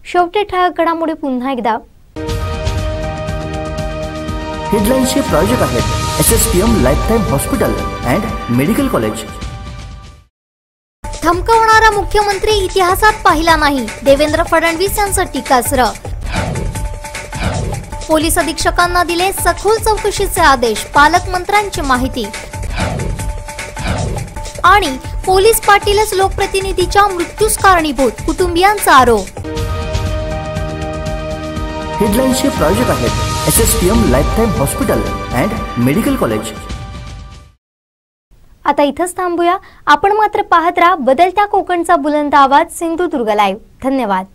शेवटी ठळक घडामोडी पुन्हा एकदा. हेडलाईन्सचे प्रायोजक आहेत SSPM lifetime hospital and medical college. धमकावणारा मुख्यमंत्री इतिहासात पाहिला नाही, देवेंद्र फडणवीस यांचं टीकास्त्र. पोलीस अधीक्षकांना दिले सखोल चौकशीचे आदेश, पालकमंत्र्यांची माहिती. आणि पोलीस पाटीलच लोकप्रतिनिधीच्या मृत्यूस कारणीभूत, कुटुंबियांचा आरोप. हेडलाईन्सचे प्रायोजक आहेत SSPM lifetime hospital and medical college. आता इथंच थांबूया. आपण मात्र पाहत राहा बदलत्या कोकणचा बुलंद आवाज सिंधुदुर्ग लाईव्ह. धन्यवाद.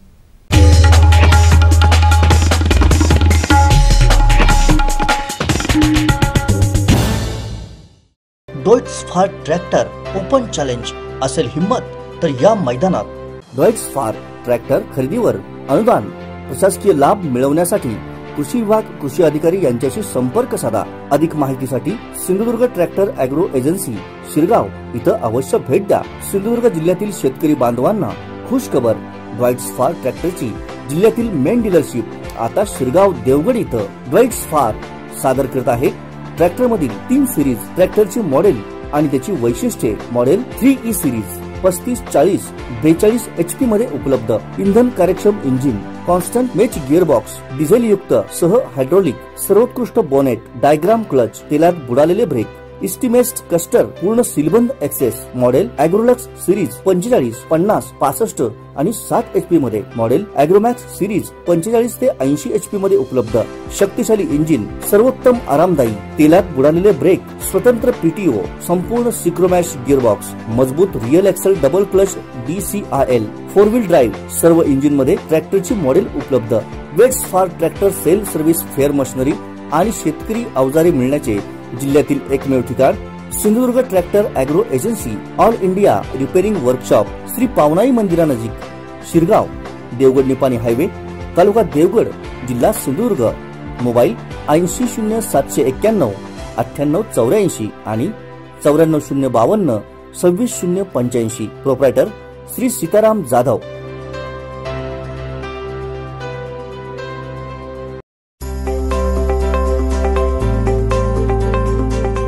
डॉइट्स फार ट्रॅक्टर ओपन चॅलेंज असेल हिम्मत तर या मैदानात. डॉइट्स फार ट्रॅक्टर खरेदीवर अनुदान, प्रशासकीय लाभ मिळवण्यासाठी कृषी विभाग, कृषी अधिकारी यांच्याशी संपर्क साधा. अधिक माहितीसाठी Sindhudurg tractor agro agency Shirgaon इथं अवश्य भेट द्या. सिंधुदुर्ग जिल्ह्यातील शेतकरी बांधवांना खुश खबर, डॉइट्स फार ट्रॅक्टरची जिल्ह्यातील मेन डीलरशिप आता शिरगाव देवगड इथं. डॉइट्स फार सादर करत आहे ट्रॅक्टर मधील 3 सिरीज ट्रॅक्टरची मॉडेल आणि त्याची वैशिष्ट्ये. मॉडेल 3E सिरीज 35-40 42 HP मध्ये उपलब्ध. इंधन कार्यक्षम engine, constant match gearbox, diesel युक्त सह हायड्रोलिक, सर्वोत्कृष्ट बोनेट, डायग्राम क्लच, तेलात बुडालेले ब्रेक, इस्टिमेस्ट कस्टर, पूर्ण सीलबंद एक्सेस. मॉडेल ॲग्रोलक्स सिरीज 45, 50, 65 आणि 7 HP मध्ये. मॉडेल ॲग्रोमॅक्स सिरीज 45 ते 80 HP मध्ये उपलब्ध. शक्तिशाली इंजिन, सर्वोत्तम आरामदायी, तेलात बुडालेले ब्रेक, स्वतंत्र PTO, संपूर्ण सिक्रोमॅश गिअरबॉक्स, मजबूत rear axle double clutch DCRL, 4 wheel drive. सर्व इंजिन मध्ये ट्रॅक्टरची मॉडेल उपलब्ध. वेट्स फार ट्रॅक्टर सेल सर्व्हिस, फेअर मशिनरी आणि शेतकरी अवजारे मिळण्याचे जिल्ह्यातील एकमेव ठिकाण Sindhudurg tractor agro agency. All India repairing workshop, Shri Pavanai मंदिरानजीक, शिरगाव, देवगड निपाणी हायवे, तालुका देवगड, जिल्हा सिंधुदुर्ग. मोबाईल 800791 9884 आणि 94052 26085. प्रोप्रायटर श्री सीताराम जाधव.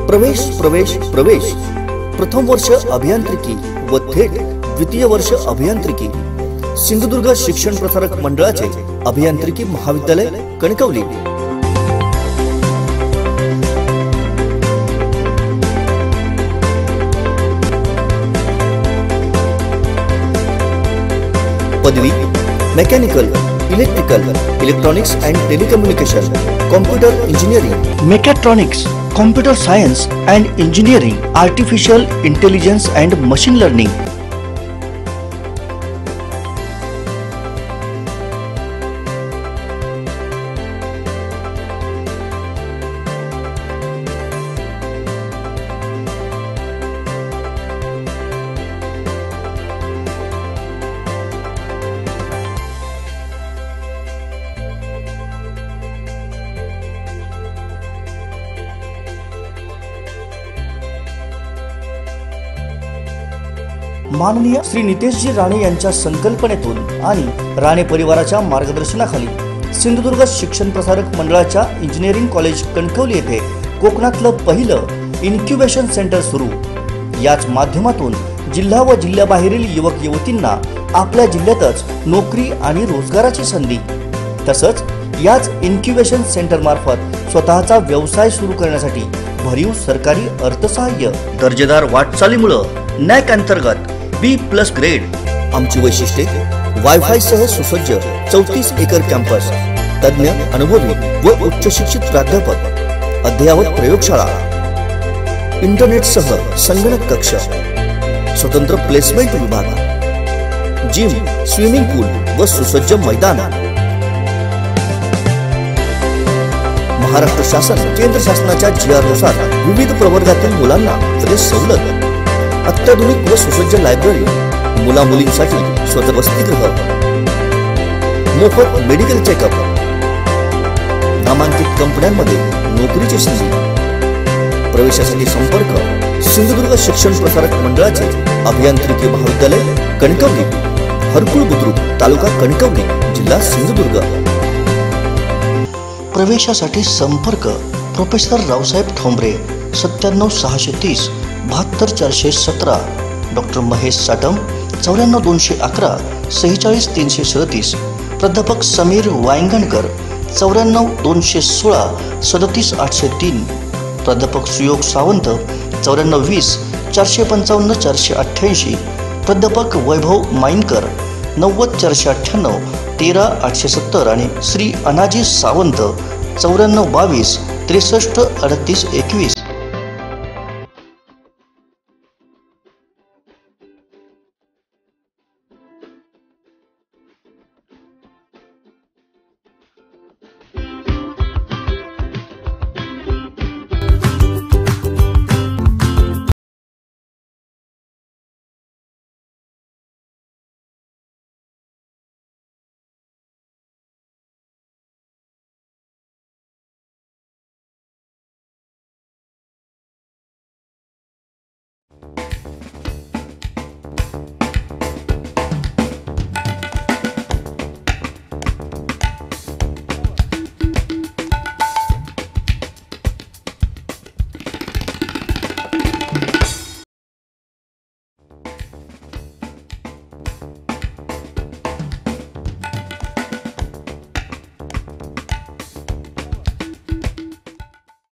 प्रवेश प्रवेश प्रवेश. प्रथम वर्ष अभियांत्रिकी व थेट द्वितीय वर्ष अभियांत्रिकी सिंधुदुर्ग शिक्षण प्रसारक मंडळाचे अभियांत्रिकी महाविद्यालय कणकवली. पदवी mechanical, electrical, electronics and telecommunication, computer engineering, mechatronics, computer science and engineering, artificial intelligence and machine learning. माननीय श्री नितेशजी राणे यांच्या संकल्पनेतून आणि राणे परिवाराच्या मार्गदर्शनाखाली सिंधुदुर्ग शिक्षण प्रसारक मंडळाच्या इंजिनिअरिंग कॉलेज कणकवली येथे कोकणातलं पहिलं इन्क्युबेशन सेंटर सुरू. याच माध्यमातून जिल्हा व जिल्ह्याबाहेरील युवक युवतींना आपल्या जिल्ह्यातच नोकरी आणि रोजगाराची संधी, तसंच याच इन्क्युबेशन सेंटर मार्फत स्वतःचा व्यवसाय सुरू करण्यासाठी भरीव सरकारी अर्थसहाय्य. दर्जेदार वाटचालीमुळे नॅक अंतर्गत B+ ग्रेड. आमची वैशिष्ट्ये वायफाय सह सुसज्ज 34 एकर कॅम्पस, तज्ञ अनुभवी व उच्च शिक्षित प्राध्यापक, अद्ययावत प्रयोगशाळा, इंटरनेट सह संगणक कक्ष, स्वतंत्र प्लेसमेंट विभाग, जिम, स्विमिंग पूल व सुसज्ज मैदान. महाराष्ट्र शासन केंद्र शासनाच्या GR नुसार विविध प्रवर्गातील मुलांना ड्रेस सवलत, अत्याधुनिक व सुसज्ज लायब्ररी, मुला मुलींसाठी स्वतः वसतिगृह, मोफत मेडिकल चेकअप, नामांकित कंपन्यांमध्ये नोकरीची संधी. प्रवेशासाठी संपर्क सिंधुदुर्ग शिक्षण प्रसारक मंडळाचे अभियांत्रिकी महाविद्यालय कणकवली, हरकुळ बुद्रुक, तालुका कणकवली, जिल्हा सिंधुदुर्ग. प्रवेशासाठी संपर्क प्रोफेसर रावसाहेब ठोंबरे 97630 72417, डॉक्टर महेश साटम 94211 46337, प्राध्यापक समीर वायंगणकर 94216 37803, प्राध्यापक सुयोग सावंत 9420 455 488, प्राध्यापक वैभव माईनकर 90498 13870 आणि श्री अनाजी सावंत 9422 63 38 21.